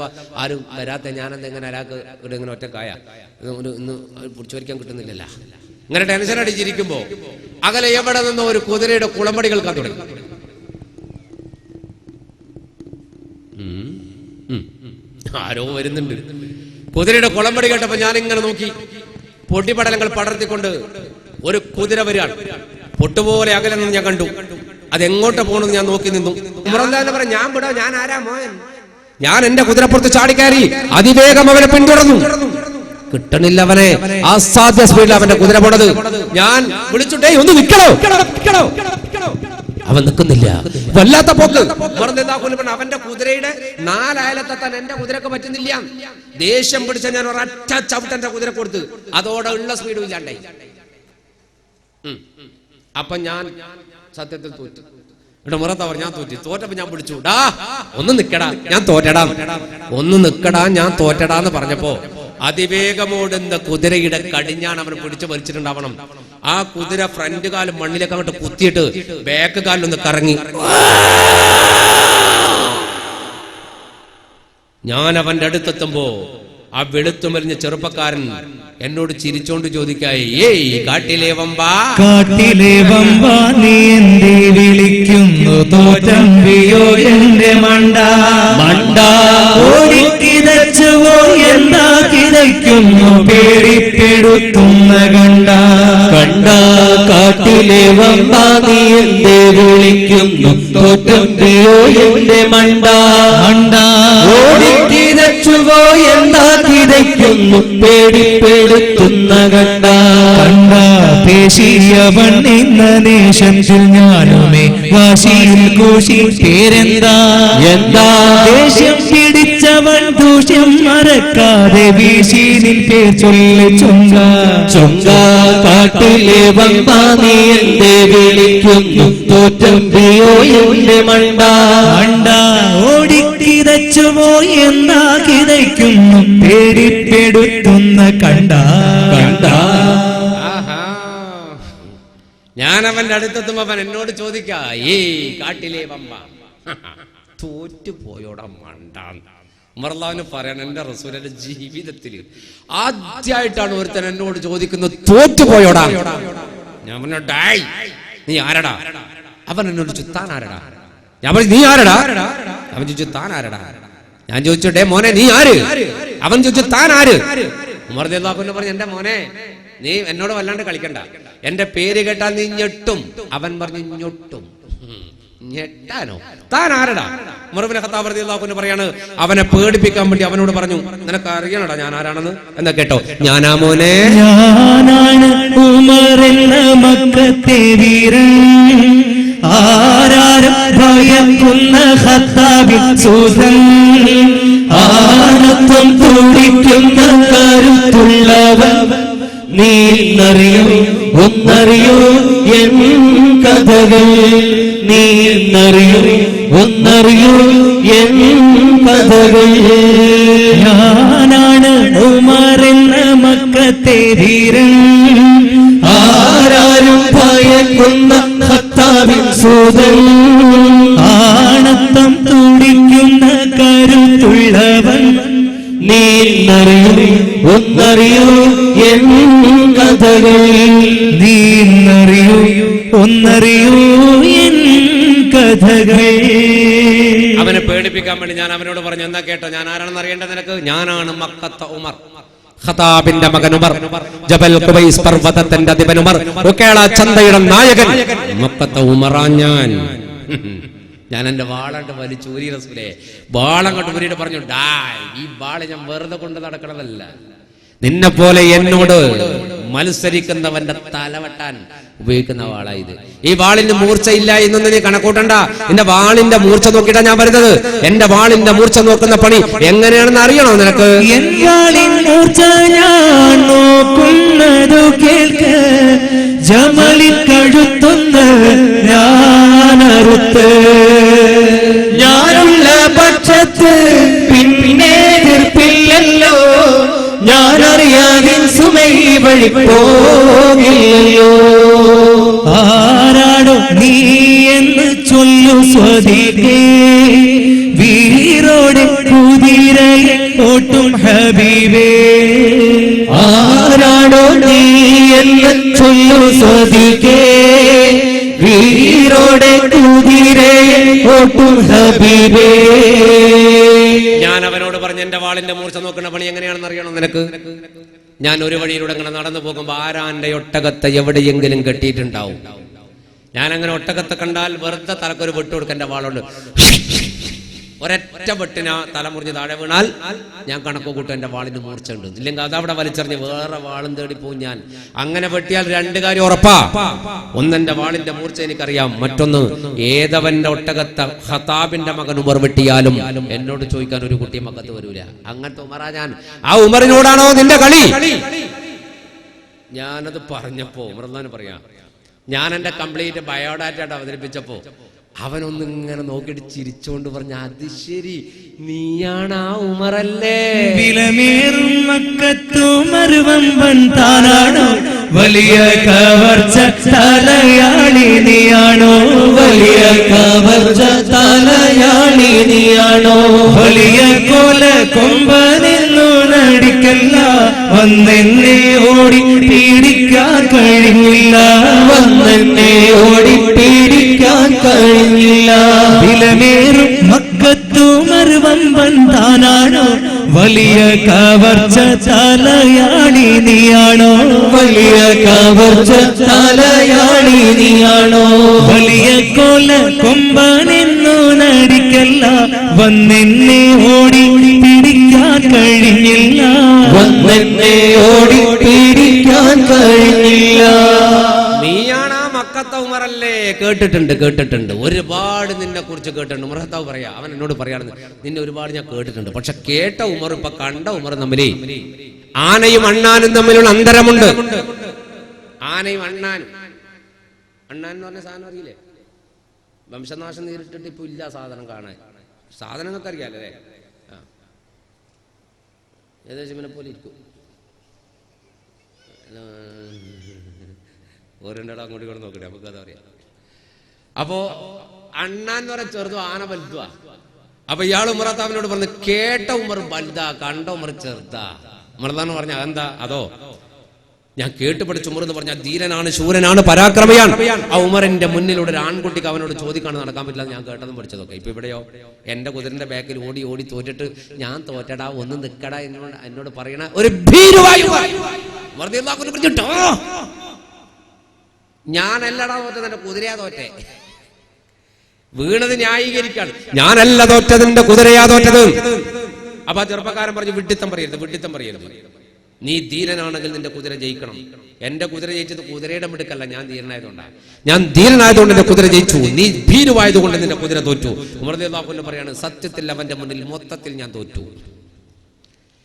ആരും വരാത്ത, ഞാനെന്തെങ്ങനെ ഒരാൾക്ക് ഇങ്ങനെ ഒറ്റക്കായ ഇന്ന് പിടിച്ചുവരിക്കാൻ കിട്ടുന്നില്ലല്ല. ഇങ്ങനെ ടെൻഷൻ അടിച്ചിരിക്കുമ്പോ അകലെ എവിടെ നിന്നോ ഒരു കുതിരയുടെ കുളമ്പടി കേൾക്കാൻ തുടങ്ങി. ആരോ വരുന്നുണ്ട്. കുതിരയുടെ കുളമ്പടി കേട്ടപ്പോ ഞാൻ ഇങ്ങനെ നോക്കി. പൊട്ടിപ്പടലങ്ങൾ പടർത്തിക്കൊണ്ട് ഒരു കുതിര വരികയാണ്. പൊട്ടുപോലെ അകലെ നിന്ന് ഞാൻ കണ്ടു. അതെങ്ങോട്ട് പോകണമെന്ന് ഞാൻ നോക്കി നിന്നു. ഉമറല്ലാന്ന് പറഞ്ഞു, ഞാൻ വിടാ, ഞാൻ ആരാ മോൻ? ഞാൻ എന്റെ കുതിരപ്പുറത്ത് ചാടിക്കയറി അതിവേഗം അവനെ പിന്തുടർന്നു. കിട്ടണില്ല അവനെ. അസാധ്യ സ്പീഡിൽ അവന്റെ കുതിര പോണത്. ഞാൻ വിളിച്ചുട്ടേ ഒന്ന് നിൽക്കണോ. അവൻ നിൽക്കുന്നില്ല. വല്ലാത്ത പോക്ക്. അവന്റെ കുതിരയുടെ 4 അയലത്തെത്താൻ എന്റെ കുതിരക്ക് പറ്റുന്നില്ല. ദേഷ്യം പിടിച്ച ഞാൻ ഒരൊറ്റ ചവിട്ടന്റെ കുതിര കൊടുത്ത് അതോടെ ഉള്ള സ്പീഡും ഇല്ലാണ്ടായി. അപ്പൊ ഞാൻ സത്യത്തിൽ തോറ്റു. ഇവിടെ മുറത്തവർ ഞാൻ തോറ്റപ്പോ ഞാൻ പിടിച്ചു. ഡാ ഒന്ന് നിക്കടാ, ഞാൻ തോറ്റടാ, ഒന്ന് നിക്കടാ, ഞാൻ തോറ്റടാന്ന് പറഞ്ഞപ്പോ അതിവേഗമോടുന്ന കുതിരയുടെ കടിഞ്ഞാൻ അവൻ പിടിച്ചു വലിച്ചിട്ടുണ്ടാവണം. ആ കുതിര ഫ്രണ്ട് കാലും മണ്ണിലേക്ക് അങ്ങോട്ട് കുത്തിയിട്ട് ബാക്ക് കാലിലൊന്ന് കറങ്ങി. ഞാൻ അവന്റെ അടുത്തെത്തുമ്പോ ആ വെളുത്തുമരിഞ്ഞ ചെറുപ്പക്കാരൻ എന്നോട് ചിരിച്ചോണ്ട് ചോദിക്കായി, ഏയ് കാട്ടിലെ വമ്പാ,
കാട്ടിലെ വമ്പാ, നീ എന്തേ വിളിക്കുന്നു തോറ്റമ്പിയോ എന്റെ മണ്ട മണ്ട, ഓടിക്കിതച്ചുവോ എന്താ കിതയ്ക്കുന്നു പേടിപ്പെടുത്തുന്ന കണ്ട
കണ്ട. കാട്ടിലെ വമ്പാ, നീ എന്തേ വിളിക്കുന്നു തോറ്റമ്പിയോ എന്റെ മണ്ട മണ്ട, ഓടിക്കിതച്ചുവോ എന്താ കിതയ്ക്കുന്നു പേടിപ്പെടുത്തുന്ന കണ്ട
കണ്ട. പേശിയവൻ നിന്ന ദേശത്തിൽ ഞാനുമേ വാശിയിൽ കൂശി പേരെന്താ
എന്താ
ദേഷ്യം പിടിച്ചവൻ ദൂഷ്യം മറക്കാതെ വീശി നിൻ പേർ ചൊല്ലി ചൊങ്ക
ചൊങ്ക. കാട്ടിലെ വമ്പാ, നീ എന്തേ വിളിക്കുന്നു തോറ്റമ്പിയോ എന്റെ മണ്ട
മണ്ട, ഓടിക്കിതച്ചുവോ എന്താ കിതയ്ക്കുന്നു പേടിപ്പെടുത്തുന്ന കണ്ട
കണ്ട.
ഞാൻ അവന്റെ അടുത്തെത്തുമ്പോ അവൻ എന്നോട് ചോദിക്കാ, ഏയ് കാട്ടിലെ വമ്പ തോറ്റുപോയോടാ മണ്ടാൻ. ഉമർലാവിന് പറയണം, എന്റെ റസൂലിന്റെ ജീവിതത്തിൽ ആദ്യമായിട്ടാണ് ഒരുത്തൻ എന്നോട് ചോദിക്കുന്നത് തോറ്റുപോയോടാ. ഞാൻ പറഞ്ഞു, ഡായ് നീ ആരടാ? അവൻ എന്നോട് ചോദിച്ചു, താൻ ആരടാ? ഞാൻ പറഞ്ഞു, നീ ആരടാ? അവൻ ചോദിച്ചു, താൻ ആരടാ? ഞാൻ ചോദിച്ചു, ഡേ മോനെ നീ ആര്? അവൻ ചോദിച്ചു, താൻ ആര്? ഉമർ റളിയല്ലാഹു പറഞ്ഞു, എന്റെ മോനെ നീ എന്നോട് വല്ലാണ്ട് കളിക്കണ്ട, എന്റെ പേര് കേട്ടാൽ നീ ഞെട്ടും. അവൻ പറഞ്ഞു, ഞൊട്ടും. ഞെട്ടാനോ? താൻ ആരടാ? ഉമർ ഇബ്നു ഖത്താബ് റളിയല്ലാഹു അൻഹു പറയാണ്, അവനെ പേടിപ്പിക്കാൻ വേണ്ടി അവനോട് പറഞ്ഞു, നിനക്ക് അറിയണടാ ഞാൻ ആരാണെന്ന്? എന്നാ കേട്ടോ, ഞാനാ മോനെ,
ഞാനാണ് ഉമർ എന്ന മക്കത്തെ വീരൻ, ആരാരും ഭയക്കുന്ന ഖത്താബിൻ സൂസൻ,
ആനത്വം തുടിക്കുന്ന കരുത്തുള്ളവൻ, നീ അറിയൂ ഒന്നറിയൂ എൻ കഥകൾ, നീ അറിയൂ ഒന്നറിയൂ എൻ കഥകൾ.
ഞാനാണ് ഉമർ എന്ന മക്കത്തെ വീരൻ,
ആരാരും ഭയക്കുന്ന ഖത്താബിൻ സൂതൻ,
ആണത്തം തുടിക്കുന്ന കരുത്തുള്ളവൻ,
നീ അറിയൂ ഒന്നറിയൂ എൻ കഥകൾ,
നീ അറിയൂ ഒന്നറിയൂ എൻ കഥകൾ.
അവനെ പേടിപ്പിക്കാൻ വേണ്ടി ഞാൻ അവനോട് പറഞ്ഞു, എന്നാ കേട്ടോ, ഞാൻ ആരാണെന്ന് അറിയേണ്ടത് നിനക്ക്? ഞാനാണ് മക്കത്തെ ഉമർ, ഖത്താബിന്റെ മകൻ ഉമർ, ജബൽ ഖുബൈസ് പർവതത്തിന്റെ അധിപൻ ഉമർ, റുകേള ചന്തയുടെ നായകൻ മക്കത്തെ ഉമറാ ഞാൻ. ഞാൻ എന്റെ വാളണ്ട് വലിച്ചൂരി റസൂലേ, വാളങ്ങോട്ട് ഊരിയിട്ട് പറഞ്ഞു, ഡായ് ഈ വാള് ഞാൻ വെറുതെ കൊണ്ട് നടക്കണതല്ല, നിന്നെ പോലെ എന്നോട് മത്സരിക്കുന്നവന്റെ തലവെട്ടാൻ ഉപയോഗിക്കുന്ന വാളായത്. ഈ വാളിന് മൂർച്ചയില്ല എന്നൊന്നും നീ കണക്കൂട്ടണ്ട. എന്റെ വാളിന്റെ മൂർച്ച നോക്കിയിട്ടാ ഞാൻ വരുന്നത്. എന്റെ വാളിന്റെ മൂർച്ച നോക്കുന്ന പണി എങ്ങനെയാണെന്ന് അറിയണോ നിനക്ക്?
എൻ വാളിൻ മൂർച്ച ഞാൻ നോക്കുന്നതു കേൾക്ക്, ജമലിൻ കഴുത്തൊന്ന് ഞാനറുത്ത്,
ഞാനുള്ള പക്ഷത്ത് പിന്നെ എതിർപ്പില്ലല്ലോ, ഞാനറിയാതെ സുമൈ വഴി പോകില്ലല്ലോ.
ആരാടോ നീ എന്ന് ചൊല്ലു സ്വദീകേ, വീരോടെ കുതിരയെ ഓട്ടും ഹബീബേ.
ആരാടോ നീ എന്ന് ചൊല്ലു സ്വദീകേ, വീരോടെ കുതിരയെ ഓട്ടും ഹബീബേ.
ഞാൻ അവനോട് പറഞ്ഞു എന്റെ വാളിന്റെ മൂർച്ച നോക്കുന്ന പണി എങ്ങനെയാണെന്ന് അറിയണം നിനക്ക്? ഞാൻ ഒരു വഴിയിലൂടെ അങ്ങനെ നടന്നു പോകുമ്പോ ആരാന്റെ ഒട്ടകത്തെ എവിടെയെങ്കിലും കെട്ടിയിട്ടുണ്ടാവും. ഞാൻ അങ്ങനെ ഒട്ടകത്തെ കണ്ടാൽ വെറുതെ തലക്കൊരു വെട്ട് കൊടുക്കാൻ എന്റെ വാളുണ്ട്. ഒരൊറ്റ വെട്ടിന തലമുറിഞ്ഞ് താഴെ വീണാൽ ഞാൻ കണക്ക് കൂട്ടും എന്റെ വാളിന് മൂർച്ച ഉണ്ട്. ഇല്ലെങ്കിൽ അതവിടെ വലിച്ചെറിഞ്ഞ് വേറെ വാളും തേടി പോകും ഞാൻ. അങ്ങനെ വെട്ടിയാൽ രണ്ട് കാര്യം ഉറപ്പാ. ഒന്നെന്റെ വാളിന്റെ മൂർച്ച എനിക്കറിയാം, മറ്റൊന്ന് ഏതവന്റെ ഒട്ടകത്തെ ഖത്താബിന്റെ മകൻ ഉമർ വെട്ടിയാലും എന്നോട് ചോദിക്കാൻ ഒരു കുട്ടി മക്കത്ത് വരൂല. അങ്ങനത്തെ ഉമറാ ഞാൻ. ആ ഉമറിനോടാണോ നിന്റെ കളി? ഞാനത് പറഞ്ഞപ്പോ ഉമർന്നാന് പറയാം, ഞാൻ എന്റെ കംപ്ലീറ്റ് ബയോഡാറ്റ അവതരിപ്പിച്ചപ്പോ അവനൊന്നിങ്ങനെ നോക്കിയിട്ട് ചിരിച്ചുകൊണ്ട് പറഞ്ഞ, അത് ശരി, നീയാണ് ആ ഉമറല്ലേ?
വിലമേറും മക്കത്തുമർ വമ്പൻ താനാണോ, വലിയ കവർച്ച തലയാളി നീയാണോ,
വലിയ കവർച്ച തലയാളി നീയാണോ,
വലിയ കൊല കൊമ്പനെന്നു നടിക്കല്ല, വന്നെന്നെ ഓടി പീഡിക്കാൻ കഴിഞ്ഞില്ല,
വന്നെന്നെ ഓടി പീഡിക്കാൻ കഴിഞ്ഞില്ല.
വിലമേറും മക്കത്തുമർ വമ്പൻ താനാണോ, വലിയ കവർച്ച തലയാളി നീയാണോ,
വലിയ കവർച്ച തലയാളി നീയാണോ,
വലിയ കൊല കൊമ്പനെന്നു നടിക്കല്ല, വന്നെന്നെ ഓടി പിടിക്കാൻ കഴിഞ്ഞില്ല,
വന്നെന്നെ ഓടി പീഡിക്കാൻ കഴിഞ്ഞില്ല.
നീയാണ് ആ മക്കത്തെ ഉമറല്ലേ? കേട്ടിട്ടുണ്ട്, കേട്ടിട്ടുണ്ട്, ഒരുപാട് നിന്നെ കുറിച്ച് കേട്ടിട്ടുണ്ട്. ഉമർത്താവ് പറയാ, അവൻ എന്നോട് പറയാണെന്ന്, നിന്നെ ഒരുപാട് ഞാൻ കേട്ടിട്ടുണ്ട്. പക്ഷെ കേട്ട ഉമർ ഇപ്പൊ കണ്ട ഉമർ തമ്മിലേ ആനയും അണ്ണാനും തമ്മിലുള്ള അന്തരമുണ്ട്. ആനയും അണ്ണാനും, അണ്ണാൻ എന്ന് പറഞ്ഞ സാധനം അറിയില്ലേ? വംശനാശം നേരിട്ടിട്ട് ഇപ്പൊ ഇല്ല സാധനം കാണാൻ. സാധനങ്ങൾക്ക് അറിയാലേ? ഏകദേശം ഇവനെ പോലെ ഇരിക്കും. ഓരോണ്ടോ അങ്ങോട്ട് കൊണ്ട് നോക്കട്ടെ, നമുക്ക് അത് അറിയാം. അപ്പോ അണ്ണാൻ എന്ന് പറഞ്ഞ ചെറുതോ ആന വലുതുവാ. അപ്പൊ ഇയാൾ ഉമറത്താവിനോട് പറഞ്ഞു, കേട്ട ഉമർ വലുതാ, കണ്ട ഉമർ ചെറുതാ. ഉമർത്താന്ന് പറഞ്ഞ അതെന്താ? അതോ ഞാൻ കേട്ട് പഠിച്ച ഉമർ എന്ന് പറഞ്ഞാൽ ധീരനാണ്, ശൂരനാണ്, പരാക്രമയാണ്. ആ ഉമറിന്റെ മുന്നിലൂടെ ഒരു ആൺകുട്ടിക്ക് അവനോട് ചോദിക്കാണ് നടക്കാൻ പറ്റില്ല. ഞാൻ കേട്ടതും പഠിച്ചതൊക്കെ. ഇപ്പൊ ഇവിടെയോ എന്റെ കുതിരന്റെ ബാക്കിൽ ഓടി ഓടി തോറ്റിട്ട് ഞാൻ തോറ്റടാ, ഒന്ന് നിക്കടാ എന്നോട് പറയണ ഒരു ഭീരുവായി ഞാനല്ലടാ തോറ്റത്, എന്റെ കുതിരയാ തോറ്റേ. വീണത് ന്യായീകരിക്കാണ്. ഞാനല്ല തോറ്റത്, എന്റെ കുതിരയാ തോറ്റത്. അപ്പൊ ആ ചെറുപ്പക്കാരൻ പറഞ്ഞു, വിഡ്ഢിത്തം പറയരുത്, വിഡ്ഢിത്തം പറയരുത്. നീ ധീരനാണെങ്കിൽ നിന്റെ കുതിര ജയിക്കണം. എന്റെ കുതിര ജയിച്ചത് കുതിരയുടെ മിടുക്കല്ല, ഞാൻ ധീരനായതുകൊണ്ടാണ്. ഞാൻ ധീരനായതുകൊണ്ട് എന്റെ കുതിര ജയിച്ചു, നീ ഭീരുവായതുകൊണ്ട് നിന്റെ കുതിര തോറ്റു. ഉമർ റളിയല്ലാഹു അൻഹു പറയാണ്, സത്യത്തിൽ അവന്റെ മുന്നിൽ മൊത്തത്തിൽ ഞാൻ തോറ്റു.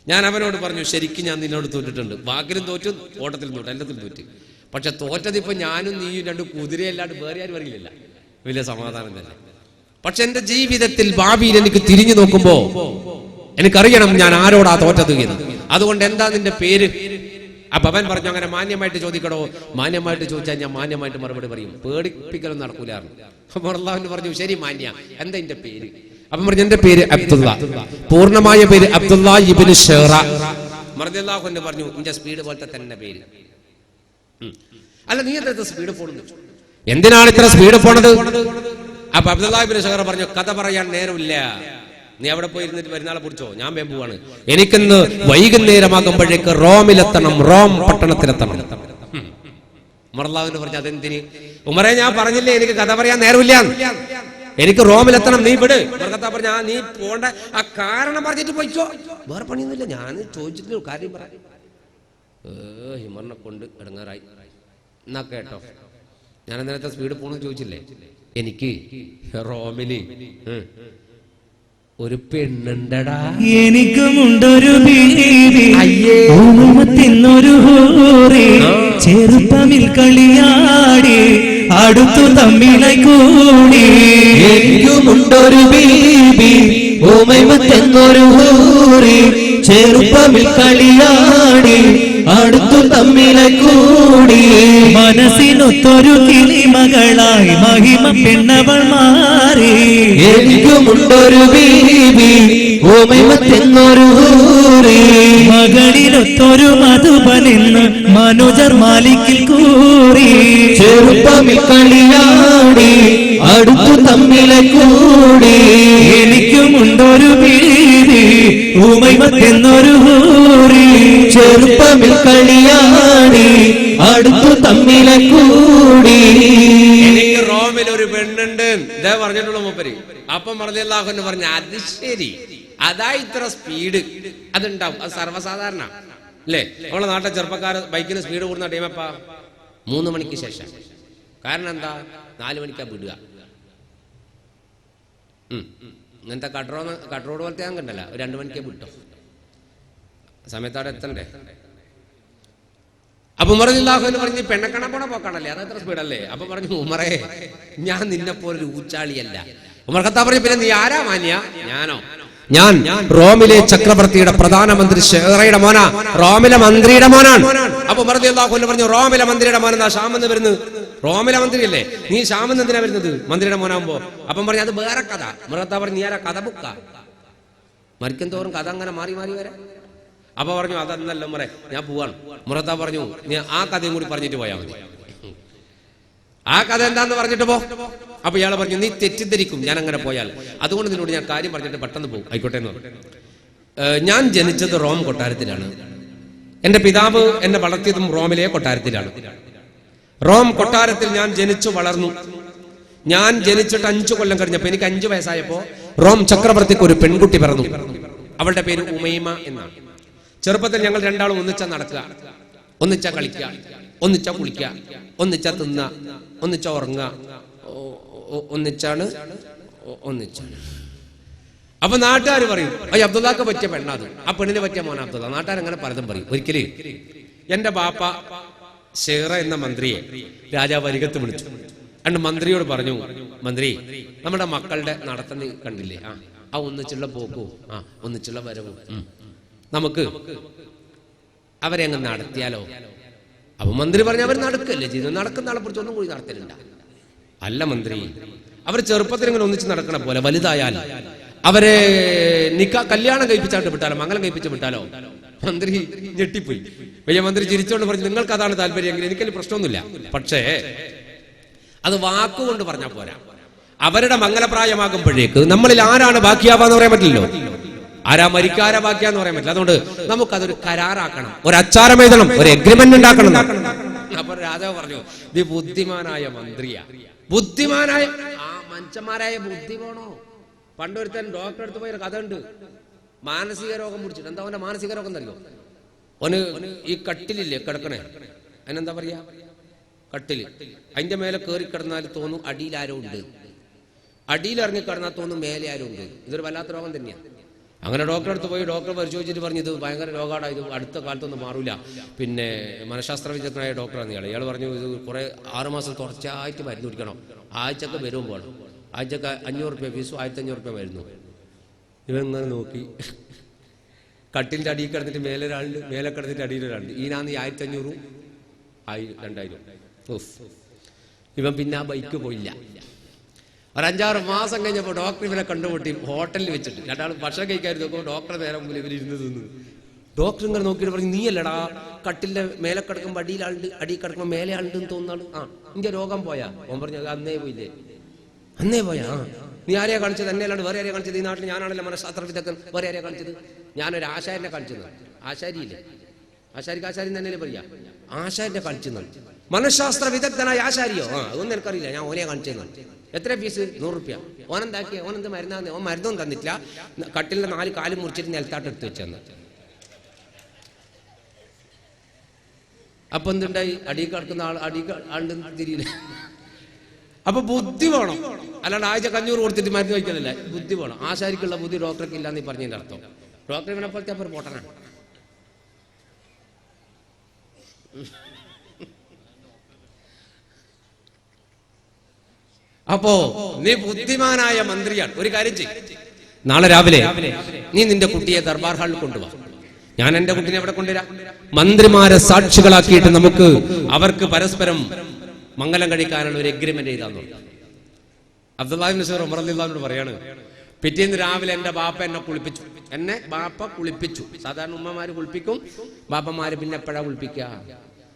ഞാൻ അവനോട് പറഞ്ഞു, ശരിക്കും ഞാൻ നിന്നോട് തോറ്റിട്ടുണ്ട്, വാക്കിലും തോറ്റു, ഓട്ടത്തിലും തോറ്റു, എല്ലാത്തിലും തോറ്റു. പക്ഷെ തോറ്റതിപ്പോ ഞാനും നീയും രണ്ട് കുതിരയല്ലാണ്ട് വേറെ ആരും അറിയില്ല. വലിയ സമാധാനം തന്നെ. പക്ഷെ എന്റെ ജീവിതത്തിൽ ഭാവിയിൽ എനിക്ക് തിരിഞ്ഞു നോക്കുമ്പോ എനിക്കറിയണം ഞാൻ ആരോടാ തോറ്റത് എന്ന്. അതുകൊണ്ട് എന്താ നിന്റെ പേര്? അപ്പൊ അവൻ പറഞ്ഞു, അങ്ങനെ മാന്യമായിട്ട് ചോദിക്കടോ. മാന്യമായിട്ട് ചോദിച്ചാൽ ഞാൻ മാന്യമായിട്ട് മറുപടി പറയും, പേടിപ്പിക്കലൊന്നും നടക്കൂലായിരുന്നു. അള്ളാഹു പറഞ്ഞു, ശരി മാന്യ, എന്താ എന്റെ പേര്? അപ്പം പറഞ്ഞു, എന്റെ പേര് അബ്ദുള്ള, പൂർണ്ണമായ പേര് അബ്ദുള്ള ഇബ്നു ഷേറ. റളിയല്ലാഹു അൻഹു പറഞ്ഞു, എന്റെ സ്പീഡ് പോലത്തെ തന്നെ പേര്. അല്ല, നീ എന്താ സ്പീഡ് പോണെന്ന്? എന്തിനാണ് ഇത്ര സ്പീഡ് പോണത്? അപ്പൊ അബ്ദുള്ള ഇബ്നു ഷേറ പറഞ്ഞു, കഥ പറയാൻ നേരമില്ല, നീ അവിടെ പോയി ഇരുന്നിട്ട് വരുന്നാളെ പിടിച്ചോ, ഞാൻ വേമ്പുവാണ്. എനിക്കിന്ന് വൈകുന്നേരമാകുമ്പോഴേക്ക് റോമിലെത്തണം, റോം പട്ടണത്തിലെത്തണം. ഉമർലാവിന് പറഞ്ഞു, അതെന്തിന്? ഉമറെ, ഞാൻ പറഞ്ഞില്ലേ എനിക്ക് കഥ പറയാൻ നേരമില്ല, എനിക്ക് റോമിലെത്തണം, നീ വിട്. മർക്കത്ത പറഞ്ഞ, നീ പോണ്ട, ആ കാരണം പറഞ്ഞിട്ട് പോയിച്ചോ, വേറെ പണിയൊന്നുമില്ല, ഞാൻ ചോദിച്ചിട്ട് കാര്യം പറയാം. ഹിമറിനെ കൊണ്ട് ഇടങ്ങാറായി. എന്നാ കേട്ടോ, ഞാൻ അന്നേരത്തെ സ്പീഡ് പോണെന്ന് ചോദിച്ചില്ലേ? എനിക്ക് റോമില് ഒരു പെണ്ണുണ്ടടാ.
എനിക്കുമുണ്ടൊരു ബീവി, ഊമത്തിന്നൊരു ഹൂറി, ചെറുപ്പമിൽ കളിയാടി അടുത്തു തമ്മിലായി കൂടി.
എനിക്കുമുണ്ടൊരു ബീബി, ഊമത്തെന്നൊരു ഹൂറി, ചെറുപ്പമിൽ കളിയാടി അടുത്തു തമ്മിലായി കൂടി.
മനസ്സിനൊത്തൊരു കിളിമകളായി മഹിമ പെണ്ണവൾ മാറി.
എനിക്കുമുണ്ടൊരു ബീബി, ഊമത്തെന്നൊരു ഹൂറി,
മകളിലൊത്തൊരു മധുബനെന്ന് മനുജർ മാലിക്കിൽ കൂറി.
ചെറുപ്പമിൽ കളിയാടി അടുത്തു തമ്മിലായി കൂടി.
എനിക്കുമുണ്ടൊരു ബീവി, ഊമത്തെന്നൊരു ഹൂറി,
ചെറുപ്പമിൽ കളിയാടി അടുത്തു തമ്മിലായി കൂടി.
എനിക്ക് റോമിൽ ഒരു പെണ്ണുണ്ട് ഇതേ പറഞ്ഞിട്ടുള്ള മൂപ്പര്. അപ്പം റളിയല്ലാഹു അൻഹു പറഞ്ഞു, അത് ശരി, അതാ ഇത്ര സ്പീഡ്. അതുണ്ടാവും, അത് സർവ്വസാധാരണ അല്ലേ? നമ്മളെ നാട്ടിലെ ചെറുപ്പക്കാർ ബൈക്കിന് സ്പീഡ് കൂടുന്ന ടൈമപ്പാ 3 മണിക്ക് ശേഷം. കാരണം എന്താ? 4 മണിക്കാ വിടുക. ഇങ്ങനത്തെ കട്ടറോഡ് പോലത്തെ ഞാൻ കണ്ടല്ല, ഒരു 2 മണിക്കേ വിട്ടോ, സമയത്തോടെ എത്തണ്ടേ. അപ്പൊ ഉമർ റളിയല്ലാഹു അൻഹു പറഞ്ഞു, പെണ്ണക്കണ പോണ പോക്കാണല്ലേ, അതത്ര സ്പീഡല്ലേ? അപ്പൊ പറഞ്ഞു, ഉമറേ, ഞാൻ നിന്നെ പോലൊരു ഊച്ചാളിയല്ല. ഉമർ ഖത്താബ് പറഞ്ഞു, പിന്നെ നീ ആരാ മാന്യ? ഞാനോ? ഞാൻ റോമിലെ ചക്രവർത്തിയുടെ പ്രധാനമന്ത്രി ഷെഹറയുടെ മോനാ, റോമിലെ മന്ത്രിയുടെ മോനാണ്. അപ്പൊ ഉമർ റളിയല്ലാഹു അൻഹു പറഞ്ഞു, റോമിലെ മന്ത്രിയുടെ മോനെന്താ ഷാമെന്ന് വരുന്നത്? റോമിലെ മന്ത്രിയല്ലേ, നീ ഷാമെന്ന് എന്തിനാ വരുന്നത് മന്ത്രിയുടെ മോനാകുമ്പോ? അപ്പം പറഞ്ഞു, അത് വേറെ കഥ. ഉമർ ഖത്താബ് പറഞ്ഞു, നീ ആരാ കഥ ബുക്ക? മരിക്കും തോറും കഥ അങ്ങനെ മാറി മാറി വരാം. അപ്പൊ പറഞ്ഞു, അതന്നല്ല ഉമറേ, ഞാൻ പോവാണ്. ഉമർ ഖത്താബ് പറഞ്ഞു, നീ ആ കഥയും കൂടി പറഞ്ഞിട്ട് പോയാൽ മതി. ആ കഥ എന്താന്ന് പറഞ്ഞിട്ട് പോ. അപ്പൊ ഇയാളെ പറഞ്ഞു, നീ തെറ്റിദ്ധരിക്കും ഞാൻ അങ്ങനെ പോയാൽ, അതുകൊണ്ട് നിന്നോട് ഞാൻ കാര്യം പറഞ്ഞിട്ട് പെട്ടെന്ന് പോകും. ആയിക്കോട്ടെ എന്ന് പറഞ്ഞു. ഞാൻ ജനിച്ചത് റോം കൊട്ടാരത്തിലാണ്. എന്റെ പിതാവ് എന്നെ വളർത്തിയതും റോമിലെ കൊട്ടാരത്തിലാണ്. റോം കൊട്ടാരത്തിൽ ഞാൻ ജനിച്ചു വളർന്നു. ഞാൻ ജനിച്ചിട്ട് 5 കൊല്ലം കഴിഞ്ഞപ്പോ, എനിക്ക് 5 വയസ്സായപ്പോ റോം ചക്രവർത്തിക്ക് ഒരു പെൺകുട്ടി പിറന്നു. അവളുടെ പേര് ഉമൈമ എന്നാണ്. ചെറുപ്പത്തിൽ ഞങ്ങൾ രണ്ടാളും ഒന്നിച്ചാ നടക്കുക, ഒന്നിച്ചാ കളിക്കുക, ഒന്നിച്ചാ കുളിക്കുക, ഒന്നിച്ചാ തിന്ന, ഒന്നിച്ചാ ഉറങ്ങുക, ഒന്നിച്ചാണ്. അപ്പൊ നാട്ടുകാർ പറയും, അയ്യ അബ്ദുള്ളാക്ക് പറ്റിയ പെണ്ണാത്, ആ പെണ്ണിനെ പറ്റിയ മോന അബ്ദുള്ള. നാട്ടുകാരങ്ങനെ പലതും പറയും. ഒരിക്കലും എന്റെ ബാപ്പ ഷെഹറ എന്ന മന്ത്രിയെ രാജാവ് അരികത്ത് വിളിച്ചു. അണ്ട് മന്ത്രിയോട് പറഞ്ഞു, മന്ത്രി, നമ്മുടെ മക്കളുടെ നടത്തം കണ്ടില്ലേ? ആ ഒന്നിച്ചുള്ള പോക്കോ, ഒന്നിച്ചുള്ള വരവും, നമുക്ക് അവരെ അങ്ങ് നടത്തിയാലോ? അപ്പൊ മന്ത്രി പറഞ്ഞു, അവർ നടക്കല്ലേ ചെയ്തു, നടക്കുന്ന ആളെ കുറിച്ച് ഒന്നും കൂടി നടത്തലുണ്ട. അല്ല മന്ത്രി, അവർ ചെറുപ്പത്തിൽ ഇങ്ങനെ ഒന്നിച്ച് നടക്കണ പോലെ വലുതായാൽ അവരെ കല്യാണം കഴിപ്പിച്ചാട്ട് വിട്ടാലോ, മംഗലം കഴിപ്പിച്ച് വിട്ടാലോ? മന്ത്രി ഞെട്ടിപ്പോയി. വലിയ മന്ത്രി ചിരിച്ചോണ്ട് പറഞ്ഞു, നിങ്ങൾക്ക് അതാണ് താല്പര്യമെങ്കിൽ എനിക്കതിൽ പ്രശ്നമൊന്നുമില്ല. പക്ഷേ അത് വാക്കുകൊണ്ട് പറഞ്ഞാൽ പോരാ. അവരുടെ മംഗലപ്രായമാകുമ്പോഴേക്ക് നമ്മളിൽ ആരാണ് ബാക്കിയാവാന്ന് പറയാൻ പറ്റില്ലല്ലോ, ആരാ മരിക്കാരാ ബാക്കിയാന്ന് പറയാൻ പറ്റില്ല. അതുകൊണ്ട് നമുക്കതൊരു കരാറാക്കണം, ഒരു അച്ചാരം എഴുതണം, ഒരു എഗ്രിമെന്റ് ഉണ്ടാക്കണം. അപ്പൊ രാജാവ് പറഞ്ഞു, ഇത് ബുദ്ധിമാനായ മന്ത്രിയാ. ബുദ്ധിമാനായ മനുഷ്യന്മാരായ ബുദ്ധി വേണോ? പണ്ടൊരുത്തൻ ഡോക്ടറെ അടുത്ത് പോയൊരു കഥ ഉണ്ട്. മാനസിക രോഗം പിടിച്ചിട്ട്. എന്താ അവന്റെ മാനസിക രോഗം തല്ലോ? ഓന് ഈ കട്ടിലില്ലേ കിടക്കണേ, അതിനെന്താ പറയാ, കട്ടില്. അതിന്റെ മേലെ കയറി കിടന്നാൽ തോന്നും അടിയിൽ ആരോ ഉണ്ട്, അടിയിൽ ഇറങ്ങി കിടന്നാൽ തോന്നും മേലെ ആരോ ഉണ്ട്. ഇതൊരു വല്ലാത്ത രോഗം തന്നെയാണ്. അങ്ങനെ ഡോക്ടറെ അടുത്ത് പോയി ഡോക്ടർ പരിശോധിച്ചിട്ട് പറഞ്ഞു, ഇത് ഭയങ്കര രോഗമാണ്, ഇത് അടുത്ത കാലത്തൊന്നും മാറൂല. പിന്നെ മനഃശാസ്ത്ര വിദഗ്ധനായ ഡോക്ടറാണ് ഇയാൾ പറഞ്ഞു, ഇത് കുറെ 6 മാസം തുടർച്ചയായിട്ട് മരുന്ന് കുടിക്കണം, ആഴ്ചക്ക് വരുമ്പോൾ ആഴ്ചക്ക് 500 രൂപ ഫീസും 1500 രൂപ മരുന്നു. ഇവങ്ങനെ നോക്കി, കട്ടിലിന്റെ അടിയിൽ കിടന്നിട്ട് മേലെ ഒരാളുണ്ട്, മേലെ കിടന്നിട്ട് അടിയിൽ ഒരാളുണ്ട്. ഈനാന്ന് 1500 2000. ഇവൻ പിന്നെ ആ ബൈക്ക് പോയില്ല. ഒരു 5-6 മാസം കഴിഞ്ഞപ്പോൾ ഡോക്ടർ ഇവനെ കണ്ടുമുട്ടി ഹോട്ടലിൽ വെച്ചിട്ട്. രണ്ടാളും ഭക്ഷണം കഴിക്കാൻ നോക്കുമ്പോൾ ഡോക്ടറെ നേരെ മുമ്പിൽ ഇവരിരുന്ന് തിന്നു. ഡോക്ടർ ഇങ്ങനെ നോക്കിയിട്ട് പറഞ്ഞു, നീ അല്ലടാ കട്ടിലിന്റെ മേലെ കിടക്കുമ്പോൾ അടിയിലാളുണ്ട്, അടിയിൽ കിടക്കുമ്പോൾ മേലെ ആളുണ്ടെന്ന് തോന്നാണ്. നിന്റെ രോഗം പോയാ? ഓൻ പറഞ്ഞു, അന്നേ പോയില്ലേ? അന്നേ പോയാ? നീ ആരെയാ കാണിച്ചത്? എന്നെ അല്ലാണ്ട് വേറെ ആരെയാ കാണിച്ചത്? ഈ നാട്ടിൽ ഞാനാണല്ലോ മനഃശാസ്ത്ര വിദഗ്ധൻ, വേറെ ആരെയാ കാണിച്ചത്? ഞാനൊരു ആശാരിനെ കാണിച്ചത്. ആശാരിയില്ലേ, ആശാരിക്ക് ആശാരി തന്നെ പറയാ, ആശാരിനെ കാണിച്ചെന്നാണ്. മനഃശാസ്ത്ര വിദഗ്ധനായ ആശാരിയോ? അതൊന്നും എനിക്കറിയില്ല, ഞാൻ ഓനെയാ കാണിച്ചതെന്നാണ്. എത്ര ഫീസ്? 100 രൂപ. ഓനെന്താക്കിയ? ഓനെന്ത് മരുന്നാന്ന്? ഓൻ മരുന്നൊന്നും തന്നിട്ടില്ല, കട്ടിലിന്റെ 4 കാലും മുറിച്ചിട്ട് നിലത്താട്ട് എടുത്ത് വെച്ചെന്ന്. അപ്പൊ എന്തുണ്ടായി? അടിയിൽ കിടക്കുന്ന ആളുണ്ടെന്ന് തിരിയില്ല. അപ്പൊ ബുദ്ധി വേണം, അല്ലാണ്ട് ആഴ്ച 500 കൊടുത്തിട്ട് മരുന്ന് വയ്ക്കലല്ല. ബുദ്ധി വേണം. ആശാരിക്കുള്ള ബുദ്ധി ഡോക്ടർക്ക് ഇല്ലാന്ന് പറഞ്ഞതിന്റെ അർത്ഥം. ഡോക്ടർ ഇവനെ പോലത്തെ അപ്പൊ പൊട്ടനാണ്. അപ്പോ നീ ബുദ്ധിമാനായ മന്ത്രിയാണ്. ഒരു കാര്യം ചെയ്യും, നാളെ രാവിലെ നീ നിന്റെ കുട്ടിയെ ദർബാർ ഹാളിൽ കൊണ്ടുപോവാ. ഞാൻ എന്റെ കുട്ടിനെ എവിടെ കൊണ്ടുവരാം? മന്ത്രിമാരെ സാക്ഷികളാക്കിയിട്ട് നമുക്ക് അവർക്ക് പരസ്പരം മംഗലം കഴിക്കാനുള്ള ഒരു എഗ്രിമെന്റ് ചെയ്താന്നു. അബ്ദുല്ലാഹി ഇബ്നു സുബൈർ റളിയല്ലാഹു അൻഹു പറയാണ്, പിറ്റേന്ന് രാവിലെ എന്റെ ബാപ്പ എന്നെ കുളിപ്പിച്ചു. എന്നെ ബാപ്പ കുളിപ്പിച്ചു. സാധാരണ ഉമ്മമാര് കുളിപ്പിക്കും, ബാപ്പമാര് പിന്നെ എപ്പോഴാ കുളിപ്പിക്കുക?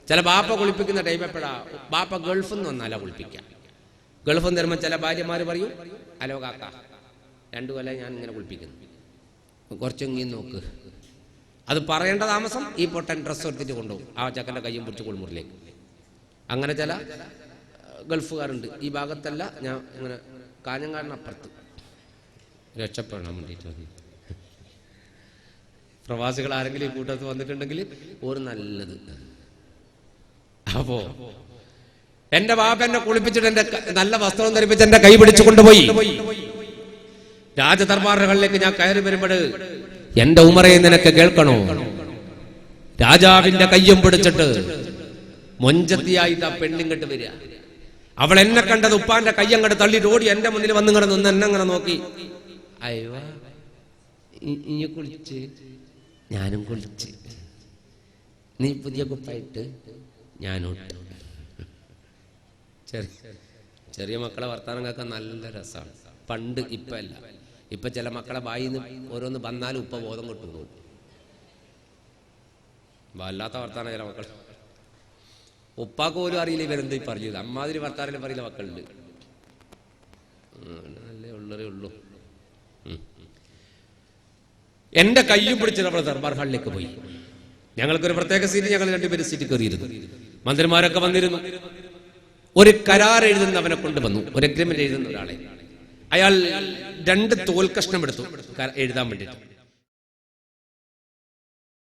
ചില ബാപ്പ കുളിപ്പിക്കുന്ന ടൈം എപ്പോഴാ? ബാപ്പ ഗൾഫിൽ നിന്ന് വന്നാലാ കുളിപ്പിക്കുക. ഗൾഫിൽ നിന്ന് വരുമ്പോൾ ചില ഭാര്യമാര് പറയും, ഹലോ കാക്ക, 2 കൊല്ലം ഞാൻ ഇങ്ങനെ കുളിപ്പിക്കുന്നു, കുറച്ചെങ്കിലും നോക്ക്. അത് പറയേണ്ട താമസം ഈ പൊട്ടൻ ഡ്രസ്സ് എടുത്തിട്ട് കൊണ്ടുപോകും ആ ചക്കൻ്റെ കയ്യും പിടിച്ച് കുളിമുറിലേക്ക്. അങ്ങനെ ചില ഗൾഫുകാരുണ്ട്. ഈ ഭാഗത്തല്ല, ഞാൻ ഇങ്ങനെ കാഞ്ഞങ്ങാടിനപ്പുറത്ത് രക്ഷപ്പെടാൻ വേണ്ടിയിട്ട്. പ്രവാസികൾ ആരെങ്കിലും ഈ കൂട്ടത്ത് വന്നിട്ടുണ്ടെങ്കിൽ ഒരു നല്ലത്. അപ്പോ എന്റെ ബാപ്പ എന്നെ കുളിപ്പിച്ചിട്ട് എന്റെ നല്ല വസ്ത്രം ധരിപ്പിച്ച് എന്റെ കൈ പിടിച്ചു കൊണ്ടുപോയി രാജദർബാറുകളിലേക്ക് ഞാൻ കയറി വരുമ്പോൾ, എന്റെ ഉമറേ നിനക്ക് കേൾക്കണോ? രാജാവിന്റെ കയ്യും പിടിച്ചിട്ട് മൊഞ്ചത്തിയായിട്ട് ആ പെണ്ണിങ്ങട്ട് വരിക. അവൾ എന്നെ കണ്ടത് ഉപ്പാന്റെ കയ്യങ്ങട്ട് തള്ളിയിട്ട് ഓടി എന്റെ മുന്നിൽ വന്നു കിടന്ന് എന്നെ അങ്ങനെ നോക്കി. അയ്യോ, ഇനി കുളിച്ച്, ഞാനും കുളിച്ച്, നീ പുതിയ കുപ്പായിട്ട് ഞാനോട്ട്. ചെറിയ മക്കളെ വർത്താനം കേൾക്കാൻ നല്ല രസമാണ്. പണ്ട് ഇപ്പൊ അല്ല. ഇപ്പൊ ചില മക്കളെ വായിന്ന് ഓരോന്ന് വന്നാലും ഉപ്പ ബോധം കിട്ടുന്നു. വല്ലാത്ത വർത്താനം ചില മക്കൾ. ഉപ്പാക്ക് പോലും അറിയില്ല ഇവരെന്താ പറഞ്ഞത്. അമ്മാതിരി വർത്താനം പറയില്ല മക്കളുണ്ട്. നല്ലേ ഉള്ളതേ ഉള്ളൂ. എന്റെ കയ്യും പിടിച്ച് നമ്മൾ ദർബാർ ഹാളിലേക്ക് പോയി. ഞങ്ങൾക്കൊരു പ്രത്യേക സീറ്റ്, ഞങ്ങൾ 2 പേര് സീറ്റ് കയറിയിരുന്നു. മന്ത്രിമാരൊക്കെ വന്നിരുന്നു. ഒരു കരാർ എഴുതുന്നവനെ കൊണ്ടുവന്നു, ഒരു എഗ്രിമെന്റ് എഴുതുന്ന ഒരാളെ. അയാൾ 2 തോൽ കഷ്ണം എടുത്തു എഴുതാൻ വേണ്ടിയിട്ട്.